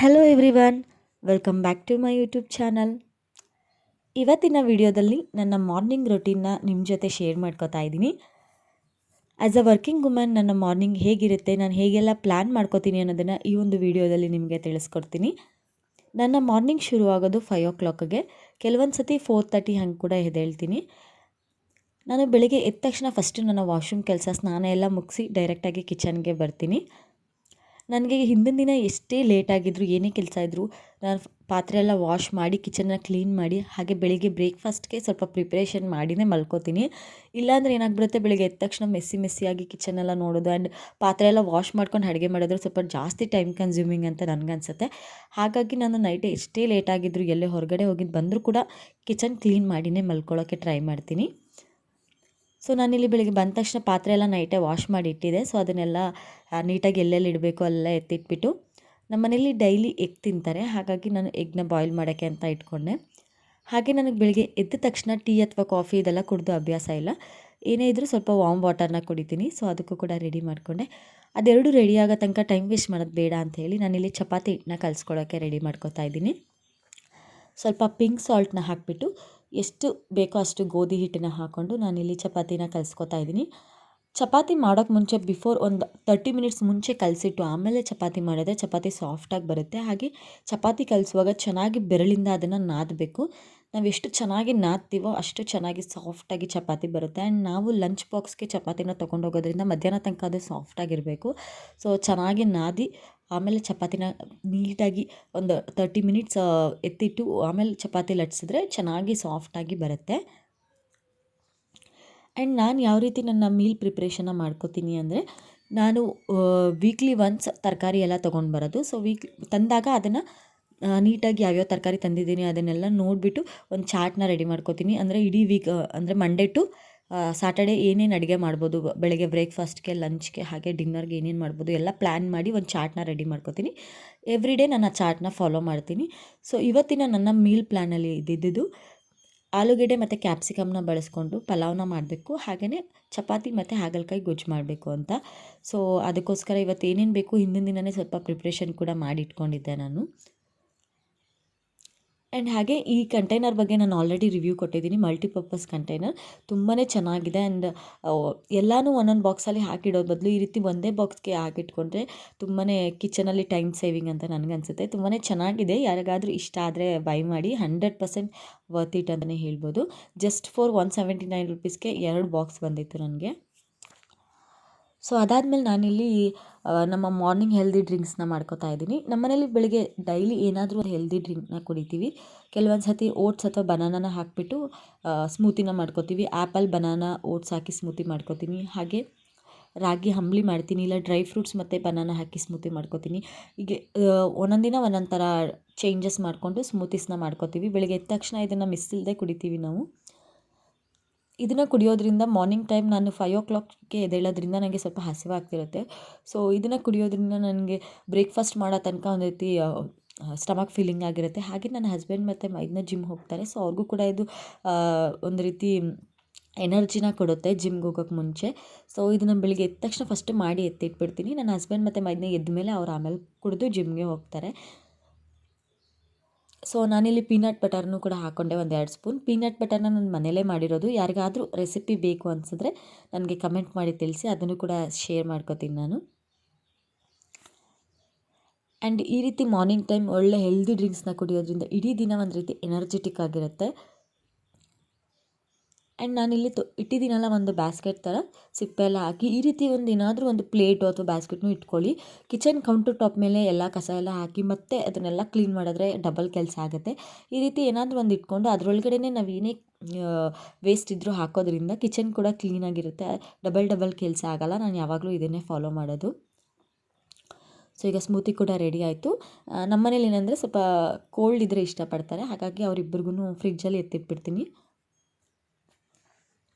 Hello everyone, welcome back to my YouTube channel. ಇವತ್ತಿನ ವಿಡಿಯೋದಲ್ಲಿ ನನ್ನ ಮಾರ್ನಿಂಗ್ ರೊಟೀನ್ನ ನಿಮ್ಮ ಜೊತೆ ಶೇರ್ ಮಾಡ್ಕೋತಾ ಇದ್ದೀನಿ. ಆ್ಯಸ್ ಅ ವರ್ಕಿಂಗ್ ವುಮನ್ ನನ್ನ ಮಾರ್ನಿಂಗ್ ಹೇಗಿರುತ್ತೆ, ನಾನು ಹೇಗೆಲ್ಲ ಪ್ಲ್ಯಾನ್ ಮಾಡ್ಕೋತೀನಿ ಅನ್ನೋದನ್ನು ಈ ಒಂದು ವಿಡಿಯೋದಲ್ಲಿ ನಿಮಗೆ ತಿಳಿಸ್ಕೊಡ್ತೀನಿ. ನನ್ನ ಮಾರ್ನಿಂಗ್ ಶುರುವಾಗೋದು 5 o'clockಗೆ. ಕೆಲವೊಂದು ಸತಿ 4:30 ಹಂಗೆ ಕೂಡ ಎದ್ದೇಳ್ತೀನಿ. ನಾನು ಬೆಳಿಗ್ಗೆ ಎದ್ದ ತಕ್ಷಣ ಫಸ್ಟು ನನ್ನ ವಾಶ್ರೂಮ್ ಕೆಲಸ ಸ್ನಾನ ಎಲ್ಲ ಮುಗಿಸಿ ಡೈರೆಕ್ಟಾಗಿ ಕಿಚನ್ಗೆ ಬರ್ತೀನಿ. ನನಗೆ ಹಿಂದಿನ ದಿನ ಎಷ್ಟೇ ಲೇಟಾಗಿದ್ದರೂ ಏನೇ ಕೆಲಸ ಇದ್ದರೂ ನಾನು ಪಾತ್ರೆ ಎಲ್ಲ ವಾಶ್ ಮಾಡಿ ಕಿಚನ್ನ ಕ್ಲೀನ್ ಮಾಡಿ ಹಾಗೆ ಬೆಳಿಗ್ಗೆ ಬ್ರೇಕ್ಫಾಸ್ಟ್ಗೆ ಸ್ವಲ್ಪ ಪ್ರಿಪ್ರೇಷನ್ ಮಾಡಿನೇ ಮಲ್ಕೋತೀನಿ. ಇಲ್ಲಾಂದರೆ ಏನಾಗ್ಬಿಡುತ್ತೆ, ಬೆಳಿಗ್ಗೆ ಎದ್ದ ತಕ್ಷಣ ಮೆಸ್ಸಿಯಾಗಿ ಕಿಚನೆಲ್ಲ ನೋಡೋದು ಆ್ಯಂಡ್ ಪಾತ್ರೆ ಎಲ್ಲ ವಾಶ್ ಮಾಡ್ಕೊಂಡು ಅಡುಗೆ ಮಾಡೋದ್ರೆ ಸ್ವಲ್ಪ ಜಾಸ್ತಿ ಟೈಮ್ ಕನ್ಸ್ಯೂಮಿಂಗ್ ಅಂತ ನನಗನ್ಸುತ್ತೆ. ಹಾಗಾಗಿ ನಾನು ನೈಟ್ ಎಷ್ಟೇ ಲೇಟಾಗಿದ್ದರೂ ಎಲ್ಲೇ ಹೊರಗಡೆ ಹೋಗಿದ್ದು ಬಂದರೂ ಕೂಡ ಕಿಚನ್ ಕ್ಲೀನ್ ಮಾಡಿನೇ ಮಲ್ಕೊಳ್ಳೋಕ್ಕೆ ಟ್ರೈ ಮಾಡ್ತೀನಿ. ಸೊ ನಾನಿಲ್ಲಿ ಬೆಳಿಗ್ಗೆ ಬಂದ ತಕ್ಷಣ ಪಾತ್ರೆ ಎಲ್ಲ ನೈಟೇ ವಾಶ್ ಮಾಡಿ ಇಟ್ಟಿದ್ದೆ. ಸೊ ಅದನ್ನೆಲ್ಲ ನೀಟಾಗಿ ಎಲ್ಲೆಲ್ಲಿ ಇಡಬೇಕು ಅಲ್ಲೆಲ್ಲ ಎತ್ತಿಟ್ಬಿಟ್ಟು, ನಮ್ಮ ಮನೇಲಿ ಡೈಲಿ ಎಗ್ ತಿಂತಾರೆ, ಹಾಗಾಗಿ ನಾನು ಎಗ್ನ ಬಾಯ್ಲ್ ಮಾಡೋಕ್ಕೆ ಅಂತ ಇಟ್ಕೊಂಡೆ. ಹಾಗೆ ನನಗೆ ಬೆಳಿಗ್ಗೆ ಎದ್ದ ತಕ್ಷಣ ಟೀ ಅಥವಾ ಕಾಫಿ ಇದೆಲ್ಲ ಕುಡಿದು ಅಭ್ಯಾಸ ಇಲ್ಲ. ಏನೇ ಇದ್ದರೂ ಸ್ವಲ್ಪ ವಾರ್ಮ್ ವಾಟರ್ನ ಕುಡಿತೀನಿ. ಸೊ ಅದಕ್ಕೂ ಕೂಡ ರೆಡಿ ಮಾಡಿಕೊಂಡೆ. ಅದೆರಡು ರೆಡಿ ಆಗೋ ತನಕ ಟೈಮ್ ವೇಸ್ಟ್ ಮಾಡೋದು ಬೇಡ ಅಂತ ಹೇಳಿ ನಾನಿಲ್ಲಿ ಚಪಾತಿ ಹಿಟ್ಟನ್ನ ಕಲಿಸ್ಕೊಳ್ಳೋಕ್ಕೆ ರೆಡಿ ಮಾಡ್ಕೊತಾ ಇದ್ದೀನಿ. ಸ್ವಲ್ಪ ಪಿಂಕ್ ಸಾಲ್ಟ್ನ ಹಾಕಿಬಿಟ್ಟು ಎಷ್ಟು ಬೇಕೋ ಅಷ್ಟು ಗೋಧಿ ಹಿಟ್ಟನ್ನ ಹಾಕ್ಕೊಂಡು ನಾನಿಲ್ಲಿ ಚಪಾತಿನ ಕಲಿಸ್ಕೊತಾ ಇದ್ದೀನಿ. ಚಪಾತಿ ಮಾಡೋಕ್ಕೆ ಮುಂಚೆ ಬಿಫೋರ್ ಒಂದು 30 ಮಿನಿಟ್ಸ್ ಮುಂಚೆ ಕಲಸಿಟ್ಟು ಆಮೇಲೆ ಚಪಾತಿ ಮಾಡಿದ್ರೆ ಚಪಾತಿ ಸಾಫ್ಟಾಗಿ ಬರುತ್ತೆ. ಹಾಗೆ ಚಪಾತಿ ಕಲಿಸುವಾಗ ಚೆನ್ನಾಗಿ ಬೆರಳಿಂದ ಅದನ್ನು ನಾದಬೇಕು. ನಾವು ಎಷ್ಟು ಚೆನ್ನಾಗಿ ನಾದ್ತೀವೋ ಅಷ್ಟು ಚೆನ್ನಾಗಿ ಸಾಫ್ಟಾಗಿ ಚಪಾತಿ ಬರುತ್ತೆ. ಆ್ಯಂಡ್ ನಾವು ಲಂಚ್ ಬಾಕ್ಸ್ಗೆ ಚಪಾತಿನ ತೊಗೊಂಡೋಗೋದ್ರಿಂದ ಮಧ್ಯಾಹ್ನ ತನಕ ಅದು ಸಾಫ್ಟಾಗಿರಬೇಕು. ಸೊ ಚೆನ್ನಾಗಿ ನಾದಿ ಆಮೇಲೆ ಚಪಾತಿನ ನೀಟಾಗಿ ಒಂದು 30 ಮಿನಿಟ್ಸ್ ಎತ್ತಿಟ್ಟು ಆಮೇಲೆ ಚಪಾತಿ ಲಟ್ಸಿದ್ರೆ ಚೆನ್ನಾಗಿ ಸಾಫ್ಟಾಗಿ ಬರುತ್ತೆ. ಆ್ಯಂಡ್ ನಾನು ಯಾವ ರೀತಿ ನನ್ನ ಮೀಲ್ ಪ್ರಿಪ್ರೇಷನ್ನ ಮಾಡ್ಕೋತೀನಿ ಅಂದರೆ, ನಾನು ವೀಕ್ಲಿ ಒನ್ಸ್ ತರಕಾರಿ ಎಲ್ಲ ತೊಗೊಂಡು ಬರೋದು. ಸೊ ತಂದಾಗ ಅದನ್ನು ನೀಟಾಗಿ ಯಾವ್ಯಾವ ತರಕಾರಿ ತಂದಿದ್ದೀನಿ ಅದನ್ನೆಲ್ಲ ನೋಡಿಬಿಟ್ಟು ಒಂದು ಚಾರ್ಟ್ನ ರೆಡಿ ಮಾಡ್ಕೋತೀನಿ. ಅಂದರೆ ಇಡೀ ವೀಕ್ ಅಂದರೆ ಮಂಡೇ ಟು ಸಾಟರ್ಡೆ ಏನೇನು ಅಡುಗೆ ಮಾಡ್ಬೋದು, ಬೆಳಗ್ಗೆ ಬ್ರೇಕ್ಫಾಸ್ಟ್ಗೆ, ಲಂಚ್ಗೆ ಹಾಗೆ ಡಿನ್ನರ್ಗೆ ಏನೇನು ಮಾಡ್ಬೋದು ಎಲ್ಲ ಪ್ಲ್ಯಾನ್ ಮಾಡಿ ಒಂದು ಚಾರ್ಟ್ನ ರೆಡಿ ಮಾಡ್ಕೋತೀನಿ. ಎವ್ರಿ ಡೇ ನಾನು ಆ ಚಾರ್ಟ್ನ ಫಾಲೋ ಮಾಡ್ತೀನಿ. ಸೊ ಇವತ್ತಿನ ನನ್ನ ಮೀಲ್ ಪ್ಲ್ಯಾನಲ್ಲಿ ಇದ್ದಿದ್ದು ಆಲೂಗೆಡ್ಡೆ ಮತ್ತು ಕ್ಯಾಪ್ಸಿಕಮ್ನ ಬಳಸ್ಕೊಂಡು ಪಲಾವ್ನ ಮಾಡಬೇಕು, ಹಾಗೆಯೇ ಚಪಾತಿ ಮತ್ತು ಹಾಗಲಕಾಯಿ ಗೊಜ್ಜು ಮಾಡಬೇಕು ಅಂತ. ಸೊ ಅದಕ್ಕೋಸ್ಕರ ಇವತ್ತು ಏನೇನು ಬೇಕು ಹಿಂದಿನ ದಿನವೇ ಸ್ವಲ್ಪ ಪ್ರಿಪ್ರೇಷನ್ ಕೂಡ ಮಾಡಿ ಇಟ್ಕೊಂಡಿದ್ದೆ ನಾನು. ಆ್ಯಂಡ್ ಹಾಗೆ ಈ ಕಂಟೈನರ್ ಬಗ್ಗೆ ನಾನು ಆಲ್ರೆಡಿ ರಿವ್ಯೂ ಕೊಟ್ಟಿದ್ದೀನಿ. ಮಲ್ಟಿಪರ್ಪಸ್ ಕಂಟೈನರ್ ತುಂಬಾ ಚೆನ್ನಾಗಿದೆ. ಆ್ಯಂಡ್ ಎಲ್ಲನೂ ಒಂದೊಂದು ಬಾಕ್ಸಲ್ಲಿ ಹಾಕಿಡೋದು ಬದಲು ಈ ರೀತಿ ಒಂದೇ ಬಾಕ್ಸ್ಗೆ ಹಾಕಿಟ್ಕೊಂಡ್ರೆ ತುಂಬಾ ಕಿಚನಲ್ಲಿ ಟೈಮ್ ಸೇವಿಂಗ್ ಅಂತ ನನಗನ್ಸುತ್ತೆ. ತುಂಬಾ ಚೆನ್ನಾಗಿದೆ. ಯಾರಿಗಾದರೂ ಇಷ್ಟ ಆದರೆ ಬೈ ಮಾಡಿ, 100% ವರ್ತ್ ಇಟ್ ಅಂತಲೇ ಹೇಳ್ಬೋದು. ಜಸ್ಟ್ ಫಾರ್ 179 ರುಪೀಸ್ಗೆ 2 ಬಾಕ್ಸ್ ಬಂದಿತ್ತು ನನಗೆ. ಸೊ ಅದಾದಮೇಲೆ ನಾನಿಲ್ಲಿ ನಮ್ಮ ಮಾರ್ನಿಂಗ್ ಹೆಲ್ದಿ ಡ್ರಿಂಕ್ಸ್ನ ಮಾಡ್ಕೋತಾ ಇದ್ದೀನಿ. ನಮ್ಮ ಮನೇಲಿ ಬೆಳಿಗ್ಗೆ ಡೈಲಿ ಏನಾದರೂ ಒಂದು ಹೆಲ್ದಿ ಡ್ರಿಂಕ್ನ ಕುಡಿತೀವಿ. ಕೆಲವೊಂದು ಸತಿ ಓಟ್ಸ್ ಅಥವಾ ಬನಾನಾನ ಹಾಕಿಬಿಟ್ಟು ಸ್ಮೂತಿನ ಮಾಡ್ಕೋತೀವಿ. ಆ್ಯಪಲ್, ಬನಾನಾ, ಓಟ್ಸ್ ಹಾಕಿ ಸ್ಮೂತಿ ಮಾಡ್ಕೋತೀನಿ. ಹಾಗೆ ರಾಗಿ ಅಂಬಲಿ ಮಾಡ್ತೀನಿ, ಇಲ್ಲ ಡ್ರೈ ಫ್ರೂಟ್ಸ್ ಮತ್ತು ಬನಾನಾ ಹಾಕಿ ಸ್ಮೂತಿ ಮಾಡ್ಕೋತೀನಿ. ಹೀಗೆ ಒಂದೊಂದು ದಿನ ಒಂದೊಂದು ಥರ ಚೇಂಜಸ್ ಮಾಡಿಕೊಂಡು ಸ್ಮೂತೀಸ್ನ ಮಾಡ್ಕೋತೀವಿ. ಬೆಳಿಗ್ಗೆ ಎದ್ದ ತಕ್ಷಣ ಇದನ್ನು ಮಿಸ್ ಇಲ್ಲದೆ ಕುಡಿತೀವಿ ನಾವು. ಇದನ್ನು ಕುಡಿಯೋದ್ರಿಂದ ಮಾರ್ನಿಂಗ್ ಟೈಮ್ ನಾನು 5 o'clockಗೆ ಎದ್ದೇಳೋದ್ರಿಂದ ನನಗೆ ಸ್ವಲ್ಪ ಹಸಿವಾಗ್ತಿರುತ್ತೆ. ಸೊ ಇದನ್ನು ಕುಡಿಯೋದ್ರಿಂದ ನನಗೆ ಬ್ರೇಕ್ಫಾಸ್ಟ್ ಮಾಡೋ ತನಕ ಒಂದು ರೀತಿ ಸ್ಟಮಕ್ ಫೀಲಿಂಗ್ ಆಗಿರುತ್ತೆ. ಹಾಗೆ ನನ್ನ ಹಸ್ಬೆಂಡ್ ಮತ್ತು ಮೈದ್ನ ಜಿಮ್ ಹೋಗ್ತಾರೆ. ಸೊ ಅವ್ರಿಗೂ ಕೂಡ ಇದು ಒಂದು ರೀತಿ ಎನರ್ಜಿನ ಕೊಡುತ್ತೆ ಜಿಮ್ಗೆ ಹೋಗೋಕ್ಕೆ ಮುಂಚೆ. ಸೊ ಇದನ್ನು ಬೆಳಿಗ್ಗೆ ಎದ್ದ ತಕ್ಷಣ ಫಸ್ಟು ಮಾಡಿ ಎತ್ತಿಟ್ಬಿಡ್ತೀನಿ. ನನ್ನ ಹಸ್ಬೆಂಡ್ ಮತ್ತು ಮೈದ್ನ ಎದ್ದ ಮೇಲೆ ಅವ್ರು ಆಮೇಲೆ ಕುಡಿದು ಜಿಮ್ಗೆ ಹೋಗ್ತಾರೆ. ಸೊ ನಾನಿಲ್ಲಿ ಪೀನಟ್ ಬಟರ್ನೂ ಕೂಡ ಹಾಕ್ಕೊಂಡೆ, 1-2 ಸ್ಪೂನ್. ಪೀನಟ್ ಬಟರ್ನ ನಾನು ಮನೇಲೇ ಮಾಡಿರೋದು. ಯಾರಿಗಾದರೂ ರೆಸಿಪಿ ಬೇಕು ಅನಿಸಿದ್ರೆ ನನಗೆ ಕಮೆಂಟ್ ಮಾಡಿ ತಿಳಿಸಿ, ಅದನ್ನು ಕೂಡ ಶೇರ್ ಮಾಡ್ಕೋತೀನಿ ನಾನು. ಆ್ಯಂಡ್ ಈ ರೀತಿ ಮಾರ್ನಿಂಗ್ ಟೈಮ್ ಒಳ್ಳೆ ಹೆಲ್ದಿ ಡ್ರಿಂಕ್ಸ್ನ ಕುಡಿಯೋದ್ರಿಂದ ಇಡೀ ದಿನ ಒಂದು ರೀತಿ ಎನರ್ಜೆಟಿಕ್ ಆಗಿರುತ್ತೆ. ಆ್ಯಂಡ್ ನಾನಿಲ್ಲಿ ಇಟ್ಟಿದ್ದೀನಲ್ಲ ಒಂದು ಬ್ಯಾಸ್ಕೆಟ್ ಥರ ಸಿಪ್ಪೆ ಎಲ್ಲ ಹಾಕಿ, ಈ ರೀತಿ ಒಂದು ಏನಾದರೂ ಒಂದು ಪ್ಲೇಟು ಅಥವಾ ಬ್ಯಾಸ್ಕೆಟ್ನು ಇಟ್ಕೊಳ್ಳಿ. ಕಿಚನ್ ಕೌಂಟರ್ ಟಾಪ್ ಮೇಲೆ ಎಲ್ಲ ಕಸ ಎಲ್ಲ ಹಾಕಿ ಮತ್ತೆ ಅದನ್ನೆಲ್ಲ ಕ್ಲೀನ್ ಮಾಡಿದ್ರೆ ಡಬಲ್ ಕೆಲಸ ಆಗುತ್ತೆ. ಈ ರೀತಿ ಏನಾದರೂ ಒಂದು ಇಟ್ಕೊಂಡು ಅದರೊಳಗಡೆನೇ ನಾವು ಏನೇ ವೇಸ್ಟ್ ಇದ್ದರೂ ಹಾಕೋದ್ರಿಂದ ಕಿಚನ್ ಕೂಡ ಕ್ಲೀನಾಗಿರುತ್ತೆ. ಡಬಲ್ ಕೆಲಸ ಆಗೋಲ್ಲ. ನಾನು ಯಾವಾಗಲೂ ಇದನ್ನೇ ಫಾಲೋ ಮಾಡೋದು. ಸೊ ಈಗ ಸ್ಮೂತಿ ಕೂಡ ರೆಡಿ ಆಯಿತು. ನಮ್ಮ ಮನೇಲಿ ಏನಂದರೆ ಸ್ವಲ್ಪ ಕೋಲ್ಡ್ ಇದ್ದರೆ ಇಷ್ಟಪಡ್ತಾರೆ, ಹಾಗಾಗಿ ಅವರಿಬ್ಬರಿಗೂ ಫ್ರಿಜ್ಜಲ್ಲಿ ಎತ್ತಿಟ್ಬಿಡ್ತೀನಿ.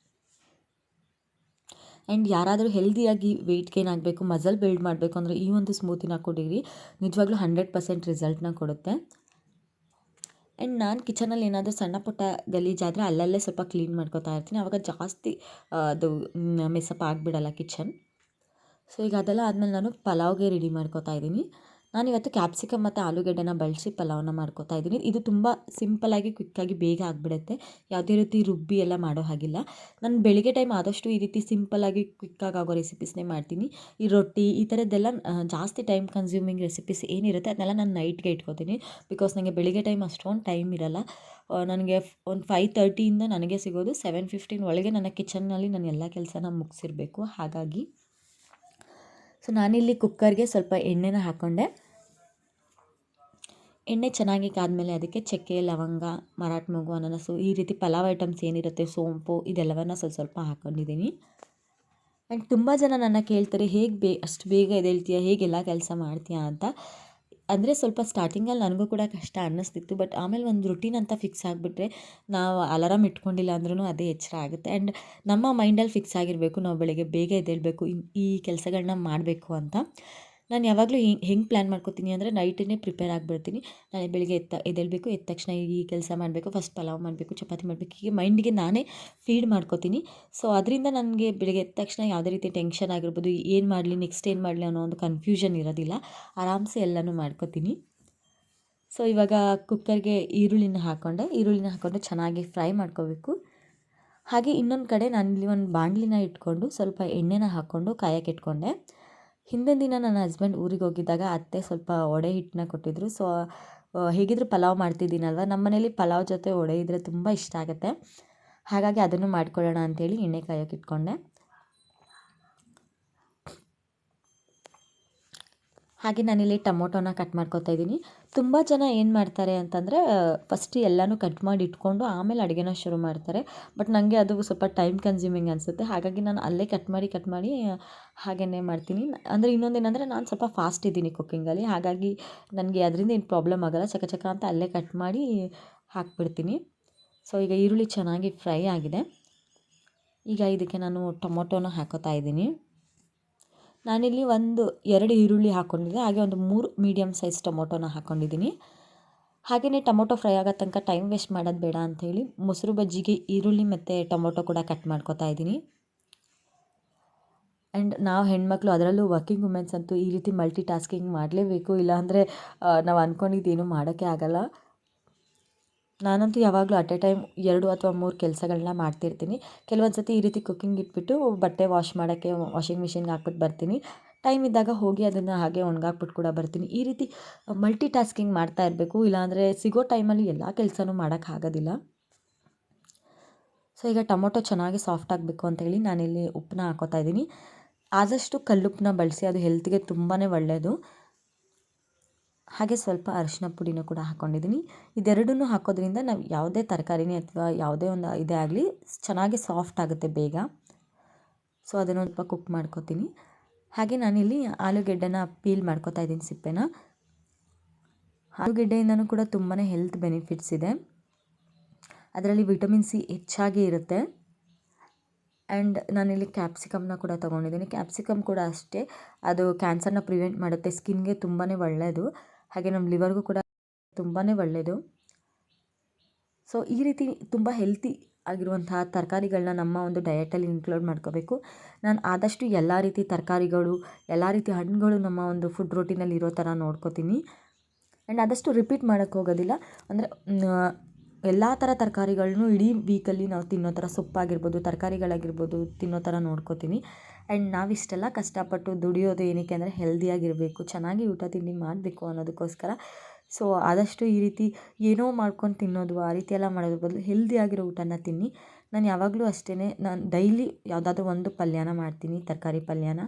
ಆ್ಯಂಡ್ ಯಾರಾದರೂ ಹೆಲ್ದಿಯಾಗಿ ವೆಯ್ಟ್ ಗೇನ್ ಆಗಬೇಕು, ಮಸಲ್ ಬಿಲ್ಡ್ ಮಾಡಬೇಕು ಅಂದರೆ ಈ ಒಂದು ಸ್ಮೂತಿನ ಕುಡೀರಿ. ನಿಜವಾಗ್ಲೂ 100% ರಿಸಲ್ಟ್ನ ಕೊಡುತ್ತೆ. ಆ್ಯಂಡ್ ನಾನು ಕಿಚನಲ್ಲಿ ಏನಾದರೂ ಸಣ್ಣ ಪುಟ್ಟ ಗಲೀಜಾದರೆ ಅಲ್ಲಲ್ಲೇ ಸ್ವಲ್ಪ ಕ್ಲೀನ್ ಮಾಡ್ಕೊತಾ ಇರ್ತೀನಿ. ಆವಾಗ ಜಾಸ್ತಿ ಅದು ಮೆಸ್ಸಪ್ ಆಗಿಬಿಡಲ್ಲ ಕಿಚನ್. ಸೊ ಈಗ ಅದೆಲ್ಲ ಆದಮೇಲೆ ನಾನು ಪಲಾವ್ಗೆ ರೆಡಿ ಮಾಡ್ಕೊತಾ ಇದ್ದೀನಿ. ನಾನಿವತ್ತು ಕ್ಯಾಪ್ಸಿಕಮ್ ಮತ್ತು ಆಲೂಗಡ್ಡೆನ ಬಳಸಿ ಪಲಾವನ್ನ ಮಾಡ್ಕೋತಾ ಇದ್ದೀನಿ. ಇದು ತುಂಬ ಸಿಂಪಲ್ಲಾಗಿ ಕ್ವಿಕ್ಕಾಗಿ ಬೇಗ ಆಗಿಬಿಡುತ್ತೆ. ಯಾವುದೇ ರೀತಿ ರುಬ್ಬಿ ಎಲ್ಲ ಮಾಡೋ ಹಾಗಿಲ್ಲ. ನಾನು ಬೆಳಿಗ್ಗೆ ಟೈಮ್ ಆದಷ್ಟು ಈ ರೀತಿ ಸಿಂಪಲ್ಲಾಗಿ ಕ್ವಿಕ್ಕಾಗಿ ಆಗೋ ರೆಸಿಪೀಸ್ನೇ ಮಾಡ್ತೀನಿ. ಈ ರೊಟ್ಟಿ ಈ ಥರದ್ದೆಲ್ಲ ಜಾಸ್ತಿ ಟೈಮ್ ಕನ್ಸ್ಯೂಮಿಂಗ್ ರೆಸಿಪೀಸ್ ಏನಿರುತ್ತೆ ಅದನ್ನೆಲ್ಲ ನಾನು ನೈಟ್ಗೆ ಇಟ್ಕೋತೀನಿ. ಬಿಕಾಸ್ ನನಗೆ ಬೆಳಿಗ್ಗೆ ಟೈಮ್ ಅಷ್ಟೊಂದು ಟೈಮ್ ಇರಲ್ಲ. ನನಗೆ ಒಂದು 5:30 ನನಗೆ ಸಿಗೋದು 7:15 ಒಳಗೆ ನನ್ನ ಕಿಚನ್ನಲ್ಲಿ ನಾನು ಎಲ್ಲ ಕೆಲಸನ ಮುಗಿಸಿರಬೇಕು. ಹಾಗಾಗಿ ಸೊ ನಾನಿಲ್ಲಿ ಕುಕ್ಕರ್ಗೆ ಸ್ವಲ್ಪ ಎಣ್ಣೆನ ಹಾಕ್ಕೊಂಡೆ. ಎಣ್ಣೆ ಚೆನ್ನಾಗಿ ಕಾದ್ಮೇಲೆ ಅದಕ್ಕೆ ಚಕ್ಕೆ, ಲವಂಗ, ಮರಾಠ ಮೊಗ್ಗು, ಅನಾನಸು ಈ ರೀತಿ ಪಲಾವ್ ಐಟಮ್ಸ್ ಏನಿರುತ್ತೆ, ಸೋಂಪು ಇದೆಲ್ಲವನ್ನು ಸ್ವಲ್ಪ ಹಾಕ್ಕೊಂಡಿದ್ದೀನಿ. ಆ್ಯಂಡ್ ತುಂಬ ಜನ ನನ್ನ ಕೇಳ್ತಾರೆ, ಹೇಗೆ ಅಷ್ಟು ಬೇಗ ಎದ್ದೇಳ್ತೀಯ, ಹೇಗೆಲ್ಲ ಕೆಲಸ ಮಾಡ್ತೀಯಾ ಅಂತ. ಅಂದರೆ ಸ್ವಲ್ಪ ಸ್ಟಾರ್ಟಿಂಗಲ್ಲಿ ನನಗೂ ಕೂಡ ಕಷ್ಟ ಅನ್ನಿಸ್ತಿತ್ತು. ಬಟ್ ಆಮೇಲೆ ಒಂದು ರುಟೀನ್ ಅಂತ ಫಿಕ್ಸ್ ಆಗಿಬಿಟ್ರೆ ನಾವು ಅಲಾರಾಮ್ ಇಟ್ಕೊಂಡಿಲ್ಲ ಅಂದ್ರೂ ಅದೇ ಎಚ್ಚರ ಆಗುತ್ತೆ. ಆ್ಯಂಡ್ ನಮ್ಮ ಮೈಂಡಲ್ಲಿ ಫಿಕ್ಸ್ ಆಗಿರಬೇಕು ನಾವು ಬೆಳಗ್ಗೆ ಬೇಗ ಎದ್ದೇಳಬೇಕು, ಈ ಕೆಲಸಗಳನ್ನ ಮಾಡಬೇಕು ಅಂತ. ನಾನು ಯಾವಾಗಲೂ ಹೆಂಗೆ ಪ್ಲ್ಯಾನ್ ಮಾಡ್ಕೋತೀನಿ ಅಂದರೆ ನೈಟೇ ಪ್ರಿಪೇರ್ ಆಗಿಬಿಡ್ತೀನಿ. ನಾಳೆ ಬೆಳಿಗ್ಗೆ ಎದ್ದೇಳಬೇಕು, ಎದ್ದ ತಕ್ಷಣ ಈ ಕೆಲಸ ಮಾಡಬೇಕು, ಫಸ್ಟ್ ಪಲಾವ್ ಮಾಡಬೇಕು, ಚಪಾತಿ ಮಾಡಬೇಕು, ಹೀಗೆ ಮೈಂಡಿಗೆ ನಾನೇ ಫೀಡ್ ಮಾಡ್ಕೋತೀನಿ. ಸೊ ಅದರಿಂದ ನನಗೆ ಬೆಳಿಗ್ಗೆ ಎದ್ದ ತಕ್ಷಣ ಯಾವುದೇ ರೀತಿ ಟೆನ್ಷನ್ ಆಗಿರ್ಬೋದು, ಏನು ಮಾಡಲಿ ನೆಕ್ಸ್ಟ್ ಏನು ಮಾಡಲಿ ಅನ್ನೋ ಒಂದು ಕನ್ಫ್ಯೂಷನ್ ಇರೋದಿಲ್ಲ. ಆರಾಮ್ಸೆ ಎಲ್ಲನೂ ಮಾಡ್ಕೋತೀನಿ. ಸೊ ಇವಾಗ ಕುಕ್ಕರ್ಗೆ ಈರುಳ್ಳಿನ ಹಾಕ್ಕೊಂಡು ಚೆನ್ನಾಗಿ ಫ್ರೈ ಮಾಡ್ಕೋಬೇಕು. ಹಾಗೆ ಇನ್ನೊಂದು ಕಡೆ ನಾನಿಲ್ಲಿ ಒಂದು ಬಾಣಲಿನ ಇಟ್ಕೊಂಡು ಸ್ವಲ್ಪ ಎಣ್ಣೆನ ಹಾಕ್ಕೊಂಡು ಕಾಯಕ್ಕೆ ಇಟ್ಕೊಂಡೆ. ಹಿಂದಿನ ದಿನ ನನ್ನ ಹಸ್ಬೆಂಡ್ ಊರಿಗೆ ಹೋಗಿದ್ದಾಗ ಅತ್ತೆ ಸ್ವಲ್ಪ ವಡೆ ಹಿಟ್ಟನ್ನ ಕೊಟ್ಟಿದ್ದರು. ಸೊ ಹೇಗಿದ್ದರೂ ಪಲಾವ್ ಮಾಡ್ತಿದ್ದೀನಲ್ವ, ನಮ್ಮ ಮನೇಲಿ ಪಲಾವ್ ಜೊತೆ ವಡೆ ಇದ್ದರೆ ತುಂಬ ಇಷ್ಟ ಆಗುತ್ತೆ. ಹಾಗಾಗಿ ಅದನ್ನು ಮಾಡ್ಕೊಳ್ಳೋಣ ಅಂಥೇಳಿ ಎಣ್ಣೆ ಕಾಯಕ್ಕೆ ಇಟ್ಕೊಂಡೆ. ಹಾಗೆ ನಾನಿಲ್ಲಿ ಟೊಮೊಟೊನ ಕಟ್ ಮಾಡ್ಕೊತಾ ಇದ್ದೀನಿ. ತುಂಬ ಜನ ಏನು ಮಾಡ್ತಾರೆ ಅಂತಂದರೆ ಫಸ್ಟ್ ಎಲ್ಲನೂ ಕಟ್ ಮಾಡಿ ಇಟ್ಕೊಂಡು ಆಮೇಲೆ ಅಡುಗೆನ ಶುರು ಮಾಡ್ತಾರೆ. ಬಟ್ ನನಗೆ ಅದು ಸ್ವಲ್ಪ ಟೈಮ್ ಕನ್ಸ್ಯೂಮಿಂಗ್ ಅನಿಸುತ್ತೆ. ಹಾಗಾಗಿ ನಾನು ಅಲ್ಲೇ ಕಟ್ ಮಾಡಿ ಹಾಗೆಯೇ ಮಾಡ್ತೀನಿ. ಅಂದರೆ ಇನ್ನೊಂದೇನೆಂದರೆ ನಾನು ಸ್ವಲ್ಪ ಫಾಸ್ಟ್ ಇದ್ದೀನಿ ಕುಕ್ಕಿಂಗಲ್ಲಿ. ಹಾಗಾಗಿ ನನಗೆ ಅದರಿಂದ ಏನು ಪ್ರಾಬ್ಲಮ್ ಆಗೋಲ್ಲ. ಚಕ ಚಕ ಅಂತ ಅಲ್ಲೇ ಕಟ್ ಮಾಡಿ ಹಾಕ್ಬಿಡ್ತೀನಿ. ಸೊ ಈಗ ಈರುಳ್ಳಿ ಚೆನ್ನಾಗಿ ಫ್ರೈ ಆಗಿದೆ. ಈಗ ಇದಕ್ಕೆ ನಾನು ಟೊಮೊಟೊನ ಹಾಕೋತಾ ಇದ್ದೀನಿ. ನಾನಿಲ್ಲಿ 2 ಈರುಳ್ಳಿ ಹಾಕ್ಕೊಂಡಿದ್ದೆ. ಹಾಗೆ ಒಂದು 3 ಮೀಡಿಯಮ್ ಸೈಜ್ ಟೊಮೊಟೊನ ಹಾಕ್ಕೊಂಡಿದ್ದೀನಿ. ಹಾಗೆಯೇ ಟೊಮೊಟೊ ಫ್ರೈ ಆಗೋ ತನಕ ಟೈಮ್ ವೇಸ್ಟ್ ಮಾಡೋದು ಬೇಡ ಅಂಥೇಳಿ ಮೊಸರು ಬಜ್ಜಿಗೆ ಈರುಳ್ಳಿ ಮತ್ತು ಟೊಮೊಟೊ ಕೂಡ ಕಟ್ ಮಾಡ್ಕೊತಾ ಇದ್ದೀನಿ. ಆ್ಯಂಡ್ ನಾವು ಹೆಣ್ಮಕ್ಳು, ಅದರಲ್ಲೂ ವರ್ಕಿಂಗ್ ವುಮೆನ್ಸ್ ಅಂತೂ ಈ ರೀತಿ ಮಲ್ಟಿ ಟಾಸ್ಕಿಂಗ್ ಮಾಡಲೇಬೇಕು. ಇಲ್ಲಾಂದರೆ ನಾವು ಅಂದ್ಕೊಂಡಿದ್ದೇನು ಮಾಡೋಕ್ಕೆ ಆಗಲ್ಲ. ನಾನಂತೂ ಯಾವಾಗಲೂ ಅಟ್ ಎ ಟೈಮ್ 2 ಅಥವಾ 3 ಕೆಲಸಗಳನ್ನ ಮಾಡ್ತಿರ್ತೀನಿ. ಕೆಲವೊಂದು ಸತಿ ಈ ರೀತಿ ಕುಕ್ಕಿಂಗ್ ಇಟ್ಬಿಟ್ಟು ಬಟ್ಟೆ ವಾಶ್ ಮಾಡೋಕ್ಕೆ ವಾಷಿಂಗ್ ಮಿಷಿನ್ಗೆ ಹಾಕ್ಬಿಟ್ಟು ಬರ್ತೀನಿ. ಟೈಮ್ ಇದ್ದಾಗ ಹೋಗಿ ಅದನ್ನು ಹಾಗೆ ಒಣಗಾಕ್ಬಿಟ್ಟು ಕೂಡ ಬರ್ತೀನಿ. ಈ ರೀತಿ ಮಲ್ಟಿ ಟಾಸ್ಕಿಂಗ್ ಮಾಡ್ತಾ ಇರಬೇಕು. ಇಲ್ಲಾಂದರೆ ಸಿಗೋ ಟೈಮಲ್ಲಿ ಎಲ್ಲ ಕೆಲಸನೂ ಮಾಡೋಕ್ಕಾಗೋದಿಲ್ಲ. ಸೊ ಈಗ ಟೊಮೊಟೊ ಚೆನ್ನಾಗಿ ಸಾಫ್ಟ್ ಆಗಬೇಕು ಅಂತೇಳಿ ನಾನಿಲ್ಲಿ ಉಪ್ಪನ್ನ ಹಾಕೋತಾ ಇದ್ದೀನಿ. ಆದಷ್ಟು ಕಲ್ಲುಪ್ಪನ್ನ ಬಳಸಿ, ಅದು ಹೆಲ್ತ್ಗೆ ತುಂಬಾ ಒಳ್ಳೆಯದು. ಹಾಗೆ ಸ್ವಲ್ಪ ಅರಿಶಿನ ಪುಡಿನೂ ಕೂಡ ಹಾಕ್ಕೊಂಡಿದ್ದೀನಿ. ಇದೆರಡನ್ನೂ ಹಾಕೋದ್ರಿಂದ ನಾವು ಯಾವುದೇ ತರಕಾರಿನೇ ಅಥವಾ ಯಾವುದೇ ಒಂದು ಇದೇ ಆಗಲಿ ಚೆನ್ನಾಗಿ ಸಾಫ್ಟ್ ಆಗುತ್ತೆ ಬೇಗ. ಸೊ ಅದನ್ನು ಸ್ವಲ್ಪ ಕುಕ್ ಮಾಡ್ಕೊತೀನಿ. ಹಾಗೆ ನಾನಿಲ್ಲಿ ಆಲೂಗೆಡ್ಡೆನ ಪೀಲ್ ಮಾಡ್ಕೊತಾ ಇದ್ದೀನಿ, ಸಿಪ್ಪೆನ. ಆಲೂಗೆಡ್ಡೆಯಿಂದನೂ ಕೂಡ ತುಂಬಾ ಹೆಲ್ತ್ ಬೆನಿಫಿಟ್ಸ್ ಇದೆ. ಅದರಲ್ಲಿ ವಿಟಮಿನ್ ಸಿ ಹೆಚ್ಚಾಗಿ ಇರುತ್ತೆ. ಆ್ಯಂಡ್ ನಾನಿಲ್ಲಿ ಕ್ಯಾಪ್ಸಿಕಮ್ನ ಕೂಡ ತೊಗೊಂಡಿದ್ದೀನಿ. ಕ್ಯಾಪ್ಸಿಕಮ್ ಕೂಡ ಅಷ್ಟೇ, ಅದು ಕ್ಯಾನ್ಸರ್ನ ಪ್ರಿವೆಂಟ್ ಮಾಡುತ್ತೆ, ಸ್ಕಿನ್ಗೆ ತುಂಬಾ ಒಳ್ಳೆಯದು. ಹಾಗೆ ನಮ್ಮ ಲಿವರ್ಗೂ ಕೂಡ ತುಂಬಾ ಒಳ್ಳೆಯದು. ಸೊ ಈ ರೀತಿ ತುಂಬ ಹೆಲ್ತಿ ಆಗಿರುವಂತಹ ತರಕಾರಿಗಳನ್ನ ನಮ್ಮ ಒಂದು ಡಯಟಲ್ಲಿ ಇನ್ಕ್ಲೂಡ್ ಮಾಡ್ಕೋಬೇಕು. ನಾನು ಆದಷ್ಟು ಎಲ್ಲ ರೀತಿ ತರಕಾರಿಗಳು, ಎಲ್ಲ ರೀತಿ ಹಣ್ಣುಗಳು ನಮ್ಮ ಒಂದು ಫುಡ್ ರೂಟೀನಲ್ಲಿ ಇರೋ ಥರ ನೋಡ್ಕೋತೀನಿ. ಆ್ಯಂಡ್ ಆದಷ್ಟು ರಿಪೀಟ್ ಮಾಡೋಕ್ಕೆ ಹೋಗೋದಿಲ್ಲ. ಅಂದರೆ ಎಲ್ಲ ಥರ ತರಕಾರಿಗಳನ್ನೂ ಇಡೀ ವೀಕಲ್ಲಿ ನಾವು ತಿನ್ನೋ ಥರ, ಸೊಪ್ಪಾಗಿರ್ಬೋದು, ತರಕಾರಿಗಳಾಗಿರ್ಬೋದು ತಿನ್ನೋ ಥರ ನೋಡ್ಕೋತೀನಿ. ಆ್ಯಂಡ್ ನಾವಿಷ್ಟೆಲ್ಲ ಕಷ್ಟಪಟ್ಟು ದುಡಿಯೋದು ಏನಕ್ಕೆ ಅಂದರೆ ಹೆಲ್ದಿಯಾಗಿರಬೇಕು, ಚೆನ್ನಾಗಿ ಊಟ ತಿಂಡಿ ಮಾಡಬೇಕು ಅನ್ನೋದಕ್ಕೋಸ್ಕರ. ಸೊ ಆದಷ್ಟು ಈ ರೀತಿ ಏನೋ ಮಾಡ್ಕೊಂಡು ತಿನ್ನೋದು, ಆ ರೀತಿ ಎಲ್ಲ ಮಾಡೋದ್ರ ಬದಲು ಹೆಲ್ದಿಯಾಗಿರೋ ಊಟನ ತಿನ್ನಿ. ನಾನು ಯಾವಾಗಲೂ ಅಷ್ಟೇ, ನಾನು ಡೈಲಿ ಯಾವುದಾದ್ರೂ ಒಂದು ಪಲ್ಯನ ಮಾಡ್ತೀನಿ, ತರಕಾರಿ ಪಲ್ಯನ.